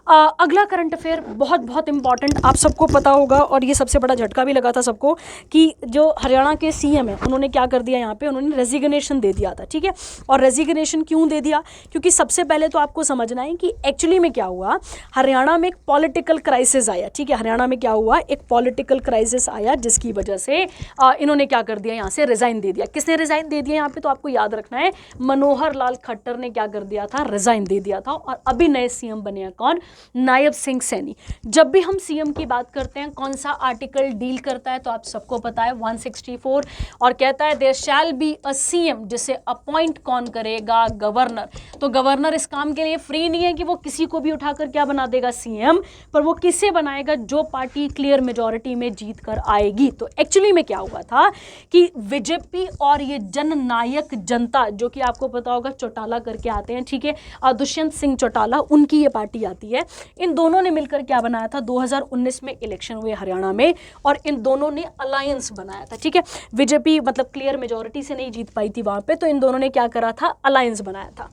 अगला करंट अफेयर बहुत बहुत इंपॉर्टेंट, आप सबको पता होगा और ये सबसे बड़ा झटका भी लगा था सबको कि जो हरियाणा के सीएम हैं उन्होंने क्या कर दिया, यहाँ पे उन्होंने रेजिग्नेशन दे दिया था, ठीक है। और रेजिग्नेशन क्यों दे दिया, क्योंकि सबसे पहले तो आपको समझना है कि एक्चुअली में क्या हुआ, हरियाणा में एक पॉलिटिकल क्राइसिस आया, ठीक है। हरियाणा में क्या हुआ, एक पॉलिटिकल क्राइसिस आया जिसकी वजह से इन्होंने क्या कर दिया, यहाँ से रिजाइन दे दिया। किसने रिजाइन दे दिया यहाँ पे, तो आपको याद रखना है मनोहर लाल खट्टर ने क्या कर दिया था, रिजाइन दे दिया था। और अभी नए सीएम बने हैं कौन, नायब सिंह सैनी। जब भी हम सीएम की बात करते हैं कौन सा आर्टिकल डील करता है, तो आप सबको पता है 164, और कहता है there shall be a CM, जिसे अपॉइंट कौन करेगा, गवर्नर। तो गवर्नर इस काम के लिए फ्री नहीं है कि वो किसी को भी उठाकर क्या बना देगा सीएम, पर वो किसे बनाएगा, जो पार्टी क्लियर मेजॉरिटी में जीत कर आएगी। तो एक्चुअली में क्या हुआ था कि बीजेपी और ये जननायक जनता, जो कि आपको पता होगा चौटाला करके आते हैं, ठीक है, दुष्यंत सिंह चौटाला, उनकी ये पार्टी आती है। इन दोनों ने मिलकर क्या बनाया था, 2019 में इलेक्शन हुए हरियाणा में और इन दोनों ने अलायंस बनाया था, ठीक है। बीजेपी मतलब क्लियर मेजॉरिटी से नहीं जीत पाई थी वहां पे, तो इन दोनों ने क्या करा था, अलायंस बनाया था।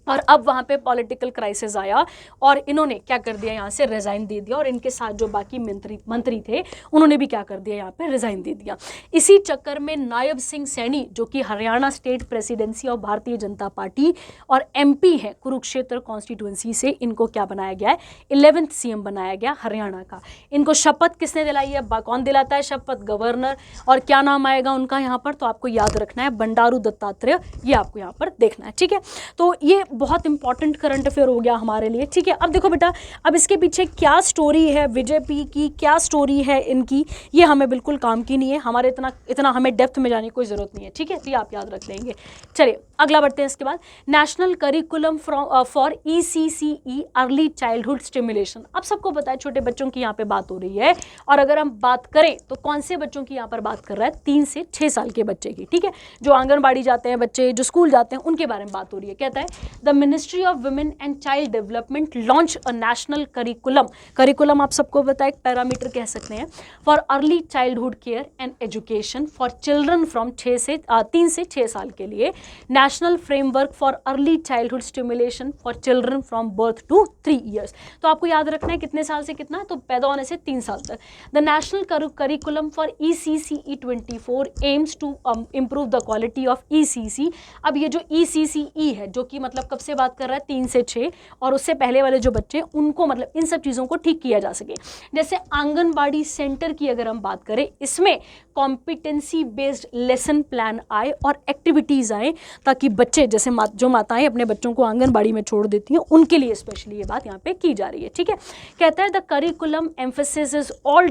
और अब वहाँ पे पॉलिटिकल क्राइसिस आया और इन्होंने क्या कर दिया, यहाँ से रिजाइन दे दिया, और इनके साथ जो बाकी मंत्री थे उन्होंने भी क्या कर दिया, यहाँ पे रिजाइन दे दिया। इसी चक्कर में नायब सिंह सैनी, जो कि Haryana state presidency of Bharatiya Janata party और एमपी है कुरुक्षेत्र कॉन्स्टिट्यूंसी से, इनको क्या बनाया गया है, 11th सीएम बनाया गया हरियाणा का। इनको शपथ किसने दिलाई है, कौन दिलाता है शपथ, गवर्नर। और क्या नाम आएगा उनका यहाँ पर, तो आपको याद रखना है बंडारू दत्तात्रेय, ये आपको यहाँ पर देखना है, ठीक है। तो ये बहुत इंपॉर्टेंट करंट अफेयर हो गया हमारे लिए, ठीक है। अब देखो बेटा, अब इसके पीछे क्या स्टोरी है बीजेपी की, क्या स्टोरी है इनकी, ये हमें बिल्कुल काम की नहीं है, हमारे इतना हमें डेप्थ में जाने की कोई ज़रूरत नहीं है, ठीक है। तो ये आप याद रख लेंगे। चलिए अगला बढ़ते हैं। इसके बाद national curriculum for ECCE early childhood stimulation. अब सबको पता है छोटे बच्चों की यहाँ पे बात हो रही है, और अगर हम बात करें तो कौन से बच्चों की यहाँ पर बात कर रहा है, 3 से 6 साल के बच्चे की, ठीक है। जो आंगनबाड़ी जाते हैं बच्चे, जो स्कूल जाते हैं, उनके बारे में बात हो रही है। कहता है the ministry of women and child development launch a national curriculum आप सबको पता है, एक पैरामीटर कह सकते हैं, for early childhood care and education for children from 3 से 6 साल के लिए, national framework for early childhood stimulation for children from birth to 3 years. तो आपको याद रखना है कितने साल से कितना, तो पैदा होने से 3 साल तक। The national curriculum for ECCE 24 aims to improve the quality of ECC। अब ये जो ECCE है, जो कि मतलब कब से बात कर रहा है, 3 से 6, और उससे पहले वाले जो बच्चे, उनको मतलब इन सब चीज़ों को ठीक किया जा सके। जैसे आंगनबाड़ी सेंटर की अगर हम बात करें, इसमें कॉम्पिटेंसी बेस्ड लेसन प्लान आए और एक्टिविटीज़ आए, ताकि बच्चे जैसे जो माताएं अपने बच्चों को आंगनबाड़ी में छोड़ देती हैं, उनके लिए स्पेशली ये बात यहाँ पे की जा रही है, ठीक है। कहता है the curriculum emphasis all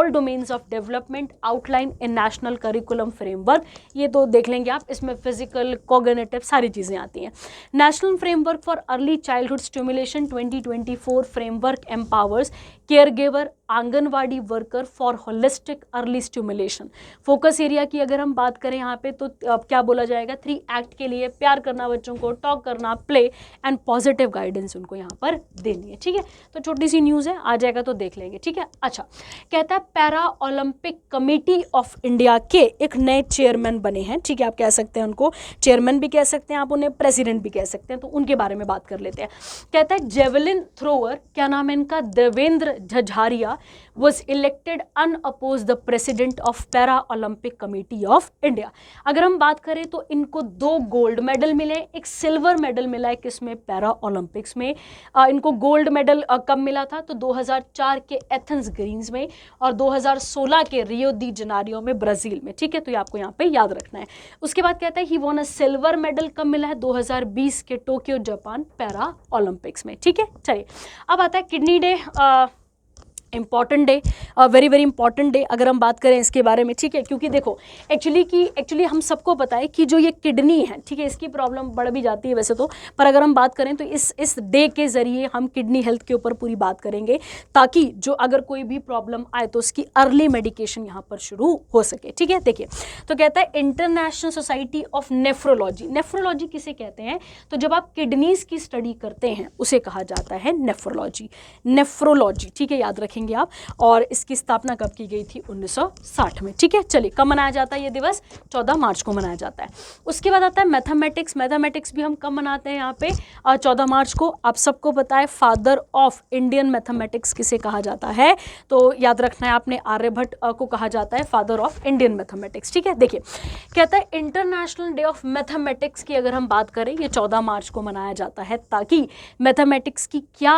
domains of development outline in national curriculum framework. ये तो देख लेंगे आप, इसमें फिजिकल, कॉग्निटिव सारी चीज़ें आती हैं। National framework for early childhood stimulation 2024 framework empowers caregiver anganwadi worker for holistic early stimulation. Focus area की अगर हम बात करें यहाँ पे, तो क्या बोला जाएगा, 3 एक्ट के लिए प्यार करना बच्चों को, टॉक करना, प्ले एंड पॉजिटिव गाइडेंस उनको यहाँ पर देनी है, ठीक है। तो छोटी सी न्यूज़ है, आ जाएगा तो देख लेंगे, ठीक है। अच्छा, कहता है para Olympic committee of India के एक नए चेयरमैन बने हैं, ठीक है। आप कह सकते हैं उनको चेयरमैन भी कह सकते हैं, आप उन्हें प्रेसिडेंट भी कह सकते हैं, तो उनके बारे में बात कर लेते हैं। कहता है जेवलिन थ्रोअर, क्या नाम है इनका, Devendra Jhajharia was elected unopposed the president of para Olympic committee of India. अगर हम बात करें तो इनको 2 गोल्ड मेडल मिले, एक सिल्वर मेडल मिला है किसमें, पैरा ओलंपिक्स में। इनको गोल्ड मेडल कब मिला था, तो 2004 के एथेंस ग्रीन्स में और 2016 के रियो दी जनेरियो में ब्राज़ील में, ठीक है। तो ये आपको यहाँ पे याद रखना है। उसके बाद कहता है he won a silver medal कब मिला है, 2020 के टोक्यो जापान पैरा ओलंपिक्स में, ठीक है। चलिए अब आता है kidney day, important day, very very important day अगर हम बात करें इसके बारे में, ठीक है। क्योंकि देखो एक्चुअली हम सबको पता है कि जो ये किडनी है, ठीक है, इसकी प्रॉब्लम बढ़ भी जाती है वैसे तो, पर अगर हम बात करें तो इस डे के ज़रिए हम किडनी हेल्थ के ऊपर पूरी बात करेंगे, ताकि जो अगर कोई भी प्रॉब्लम आए तो उसकी अर्ली मेडिकेशन यहाँ पर शुरू हो सके, ठीक है। देखिए, तो कहता है international society of nephrology. Nephrology किसे कहते हैं, तो जब आप किडनीज़ की स्टडी करते हैं उसे कहा जाता है नेफ्रोलॉजी, ठीक है, याद रखें रखेंगे आप। और इसकी स्थापना कब की गई थी? 1960 में। ठीक है, चलिए कब मनाया जाता है ये दिवस? 14 मार्च को मनाया जाता है। उसके बाद आता है मैथमेटिक्स। मैथमेटिक्स भी हम कब मनाते हैं यहाँ पे? 14 मार्च को। आप सबको पता है फादर ऑफ इंडियन मैथमेटिक्स किसे कहा जाता है? तो याद रखना है आपने, आर्यभट्ट को कहा जाता है फादर ऑफ इंडियन मैथमेटिक्स। ठीक है, देखिए कहता है इंटरनेशनल डे ऑफ मैथमेटिक्स की अगर हम बात करें, ये 14 मार्च को मनाया जाता है ताकि मैथमेटिक्स की क्या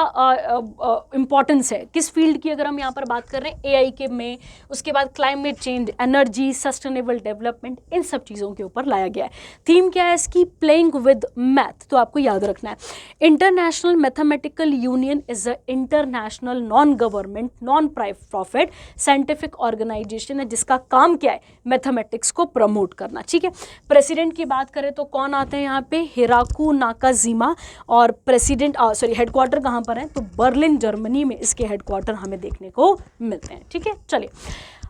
इंपॉर्टेंस है, किस फील्ड की अगर हम यहाँ पर बात कर रहे हैं, एआई के में, उसके बाद climate change, energy, sustainable development, इन सब चीज़ों के ऊपर लाया गया है। थीम क्या है इसकी? Playing with math. तो आपको याद रखना है international mathematical union is a international non government non profit scientific organisation है जिसका काम क्या है? मैथमेटिक्स को प्रमोट करना। ठीक है, प्रेसिडेंट की बात करें तो कौन आते हैं यहाँ पे? हिराकू नाकाजीमा। और प्रेसिडेंट हेडक्वार्टर कहाँ पर है? तो बर्लिन जर्मनी में इसके हेडक्वार्टर हमें देखने को मिलते हैं। ठीक है, चलिए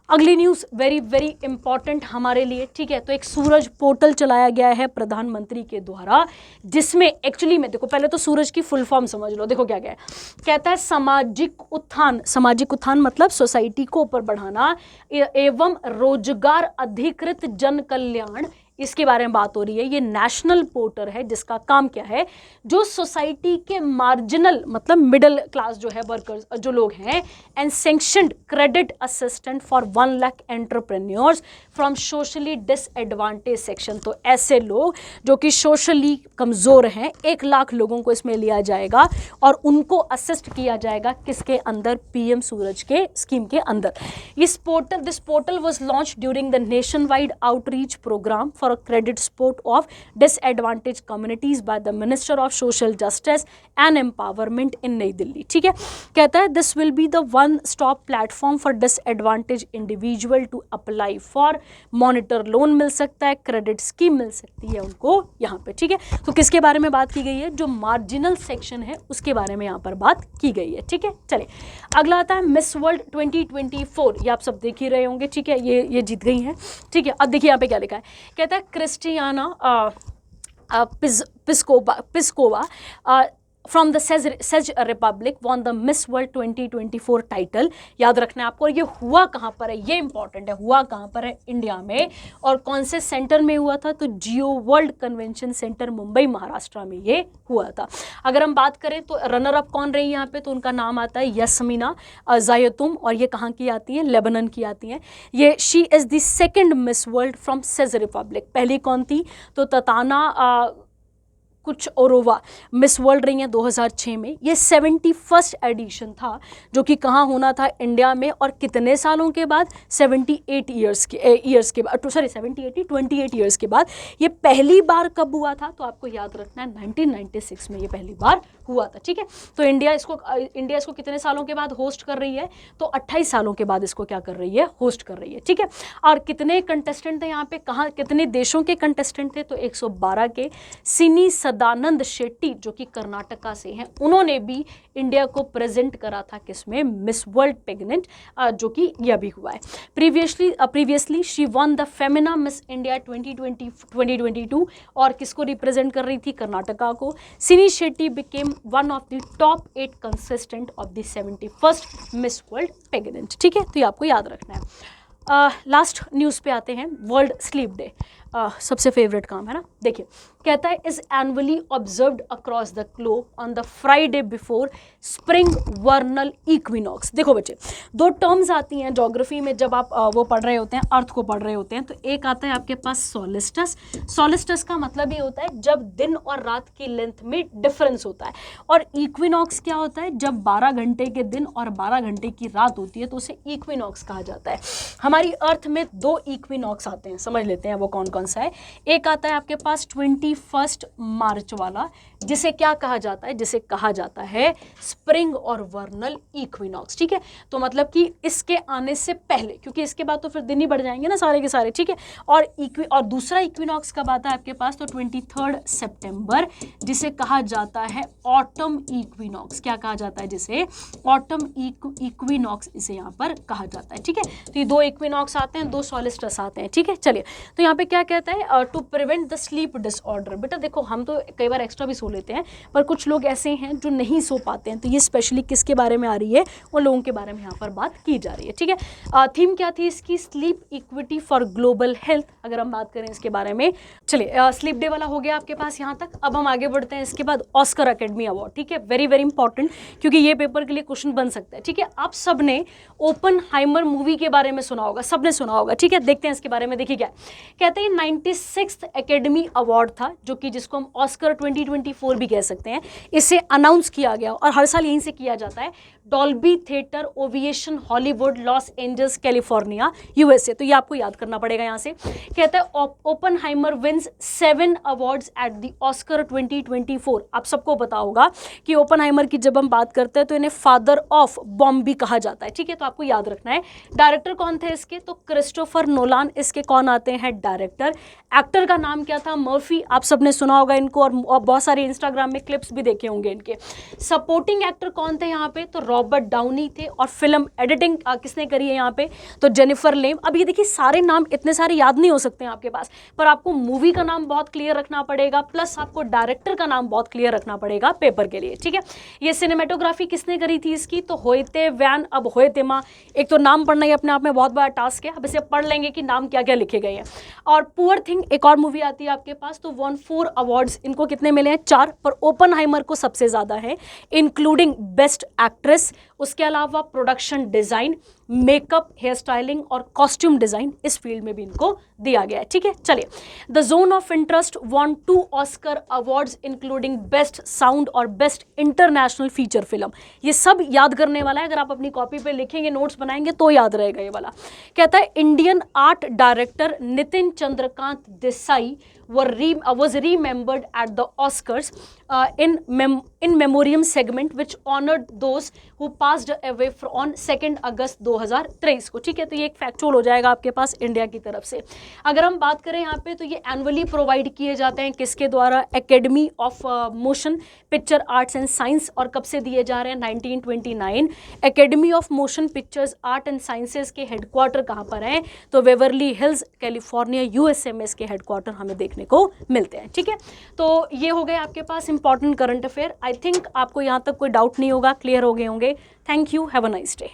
अगली न्यूज़ वेरी वेरी इंपॉर्टेंट हमारे लिए। ठीक है, तो एक सूरज पोर्टल चलाया गया है प्रधानमंत्री के द्वारा, जिसमें एक्चुअली में देखो, पहले तो सूरज की फुल फॉर्म समझ लो। देखो क्या क्या है, कहता है सामाजिक उत्थान। सामाजिक उत्थान मतलब सोसाइटी को ऊपर बढ़ाना एवं रोजगार अधिकृत जन कल्याण, इसके बारे में बात हो रही है। ये नेशनल पोर्टल है जिसका काम क्या है? जो सोसाइटी के मार्जिनल मतलब मिडिल क्लास जो है वर्कर्स जो लोग हैं, and sanctioned credit assistant for 1 lakh entrepreneurs from socially disadvantage section. तो ऐसे लोग जो कि सोशली कमज़ोर हैं, 1 लाख लोगों को इसमें लिया जाएगा और उनको असिस्ट किया जाएगा किसके अंदर? पीएम सूरज के स्कीम के अंदर। This portal was launch during the nation wide outreach programme for credit support of disadvantaged communities by the Minister of Social Justice and Empowerment in नई दिल्ली। ठीक है, कहता है this will be the one stop platform for disadvantaged individual to apply for monitor loan मिल सकता है, credit scheme मिल सकती है उनको यहाँ पे। ठीक है, तो किसके बारे में बात की गई है? जो मार्जिनल सेक्शन है उसके बारे में यहाँ पर बात की गई है। ठीक है, चलिए अगला आता है मिस वर्ल्ड 2024। ये आप सब देख ही रहे होंगे। ठीक है, ये जीत गई हैं। ठीक है, अब देखिए यहाँ पे क्या लिखा है, कहता है Krystyna Pyszkova from the Czech Republic won the Miss World 2024 title. याद रखना है आपको। और ये हुआ कहाँ पर है? ये इंपॉर्टेंट है। हुआ कहाँ पर है? इंडिया में। और कौन से सेंटर में हुआ था? तो Jio world convention centre Mumbai Maharashtra में ये हुआ था। अगर हम बात करें तो रनर अप कौन रही यहाँ पे? तो उनका नाम आता है यास्मीना जायतुम। और ये कहाँ की आती है? लेबनान की आती हैं। ये she is the second miss world from says Republic. पहली कौन थी? तो तताना कुछ ओरोवा मिस वर्ल्ड रही हैं 2006 में। ये 71st एडिशन था जो कि कहाँ होना था? इंडिया में। और कितने सालों के बाद? 78 ईयर्स के बाद, सॉरी 28 ईयर्स के बाद। ये पहली बार कब हुआ था? तो आपको याद रखना है 1996 में ये पहली बार हुआ था। ठीक है, तो इंडिया इसको कितने सालों के बाद होस्ट कर रही है? तो 28 सालों के बाद इसको क्या कर रही है? होस्ट कर रही है। ठीक है, और कितने कंटेस्टेंट थे यहाँ पे? कहाँ कितने देशों के कंटेस्टेंट थे? तो 112 के। सिनी सदानंद शेट्टी जो कि कर्नाटका से हैं, उन्होंने भी इंडिया को प्रेजेंट करा था किसमें? मिस वर्ल्ड प्रेग्नेंट, जो कि यह भी हुआ है। Previously she one the Femina miss India 2022 और किसको रिप्रेजेंट कर रही थी? कर्नाटका को। सिनी Shetty became one of the top 8 consistent of the 71st miss world pregnant. ठीक है, तो ये आपको याद रखना है। लास्ट न्यूज़ पे आते हैं, वर्ल्ड स्लीप डे। सबसे फेवरेट काम है ना। देखिए कहता है is annually observed across the globe on the Friday before spring वर्नल equinox. देखो बच्चे, 2 टर्म्स आती हैं ज्योग्राफी में जब आप वो पढ़ रहे होते हैं, अर्थ को पढ़ रहे होते हैं। तो एक आता है आपके पास सोलिस्टस। सोलिस्टस का मतलब ये होता है जब दिन और रात की लेंथ में डिफरेंस होता है। और इक्विनॉक्स क्या होता है? जब 12 घंटे के दिन और 12 घंटे की रात होती है तो उसे इक्विनॉक्स कहा जाता है। हमारी अर्थ में 2 इक्विनॉक्स आते हैं, समझ लेते हैं वो कौन कौन सा है। एक आता है आपके पास 21 मार्च वाला, जिसे क्या कहा जाता है? जिसे कहा जाता है स्प्रिंग और वर्नल इक्विनॉक्स। ठीक है, तो मतलब कि इसके आने से पहले, क्योंकि इसके बाद तो फिर दिन ही बढ़ जाएंगे ना सारे के सारे। ठीक है, और दूसरा इक्विनॉक्स कब आता है आपके पास? तो 23 सितंबर, जिसे कहा जाता है ऑटम इक्विनॉक्स। क्या कहा जाता है? जिसे ऑटम इक्विनॉक्स इसे यहाँ पर कहा जाता है। ठीक है, तो ये 2 इक्विनॉक्स आते हैं, 2 सोलिस्टस आते हैं। ठीक है, चलिए तो यहाँ पे क्या कहता है to prevent the sleep disorder. बेटा देखो हम तो कई बार एक्स्ट्रा भी सो लेते हैं, पर कुछ लोग ऐसे हैं जो नहीं सो पाते हैं, तो ये स्पेशली किसके बारे में आ रही है, उन लोगों के बारे में यहाँ पर बात की जा रही है। ठीक है, थीम क्या थी इसकी, sleep equity for global health, अगर हम बात करें इसके बारे में। चलिए स्लीप डे वाला हो गया आपके पास यहाँ तक। अब हम आगे बढ़ते हैं इसके बाद ऑस्कर एकेडमी अवार्ड। ठीक है, वेरी वेरी इंपॉर्टेंट, क्योंकि ये पेपर के लिए क्वेश्चन बन सकता है। ठीक है, आप सब ने ओपनहाइमर मूवी के बारे में सुना होगा, सबने सुना होगा। ठीक है, देखते हैं इसके बारे में। देखिए क्या कहते हैं, 96th एकेडमी अवार्ड था, जो कि जिसको हम ऑस्कर 2024 भी कह सकते हैं, इसे अनाउंस किया गया और हर साल यहीं से किया जाता है, Dolby theatre Ovation Hollywood Los Angeles California USA. तो ये आपको याद करना पड़ेगा यहाँ से। कहता है Oppenheimer wins 7 awards at the Oscar 2024। आप सबको पता होगा कि ओपनहाइमर की जब हम बात करते हैं तो इन्हें फादर ऑफ बॉम्ब भी कहा जाता है। ठीक है, तो आपको याद रखना है। डायरेक्टर कौन थे इसके, तो क्रिस्टोफर नोलान इसके कौन आते हैं, डायरेक्टर। एक्टर का नाम क्या था, मर्फी, आप सबने सुना होगा इनको, और बहुत सारे इंस्टाग्राम में क्लिप्स भी देखे होंगे इनके। सपोर्टिंग एक्टर कौन थे यहाँ पे, तो रॉबर्ट डाउनी थे, और फिल्म एडिटिंग किसने करी है यहाँ पे, तो जेनिफर लेम। अब ये देखिए सारे नाम इतने सारे याद नहीं हो सकते हैं आपके पास, पर आपको मूवी का नाम बहुत क्लियर रखना पड़ेगा, प्लस आपको डायरेक्टर का नाम बहुत क्लियर रखना पड़ेगा पेपर के लिए। ठीक है, ये सिनेमेटोग्राफी किसने करी थी इसकी, तो होयते वैन अब होयतेमा। एक तो नाम पढ़ना ही अपने आप में बहुत बड़ा टास्क है, अब इसे पढ़ लेंगे कि नाम क्या क्या लिखे गए हैं। और पुअर थिंग एक और मूवी आती है आपके पास, तो वॉन 4 अवार्ड्स, इनको कितने मिले हैं, 4, पर ओपनहाइमर को सबसे ज्यादा है, इंक्लूडिंग बेस्ट एक्ट्रेस, उसके अलावा production design, makeup, hair styling और कॉस्ट्यूम डिजाइन, इस फील्ड में भी इनको दिया गया है। ठीक है, चलिए the zone of interest won 2 Oscar awards including best sound और बेस्ट इंटरनेशनल फीचर फिल्म। ये सब याद करने वाला है, अगर आप अपनी कॉपी पे लिखेंगे, नोट्स बनाएंगे तो याद रहेगा ये वाला। कहता है Indian art director Nitin Chandrakant Desai was remembered at the Oscars in memoriam segment which honored those who passed away on 2 अगस्त 2023 को। ठीक है, तो ये एक फैक्चुअल हो जाएगा आपके पास इंडिया की तरफ से। अगर हम बात करें यहाँ पे, तो ये एनुअली प्रोवाइड किए जाते हैं किसके द्वारा, academy of motion picture arts and science. और कब से दिए जा रहे हैं, 1929। Academy of motion pictures art and sciences के हेडक्वार्टर कहाँ पर हैं, तो वेवरली हिल्स कैलिफोर्निया यूएसए में इसके हेडक्वार्टर हमें देखने को मिलते हैं। ठीक है, तो ये हो गए आपके पास important current affair. I think आपको यहाँ तक कोई डाउट नहीं होगा, क्लियर हो गए होंगे। Thank you, have a nice day.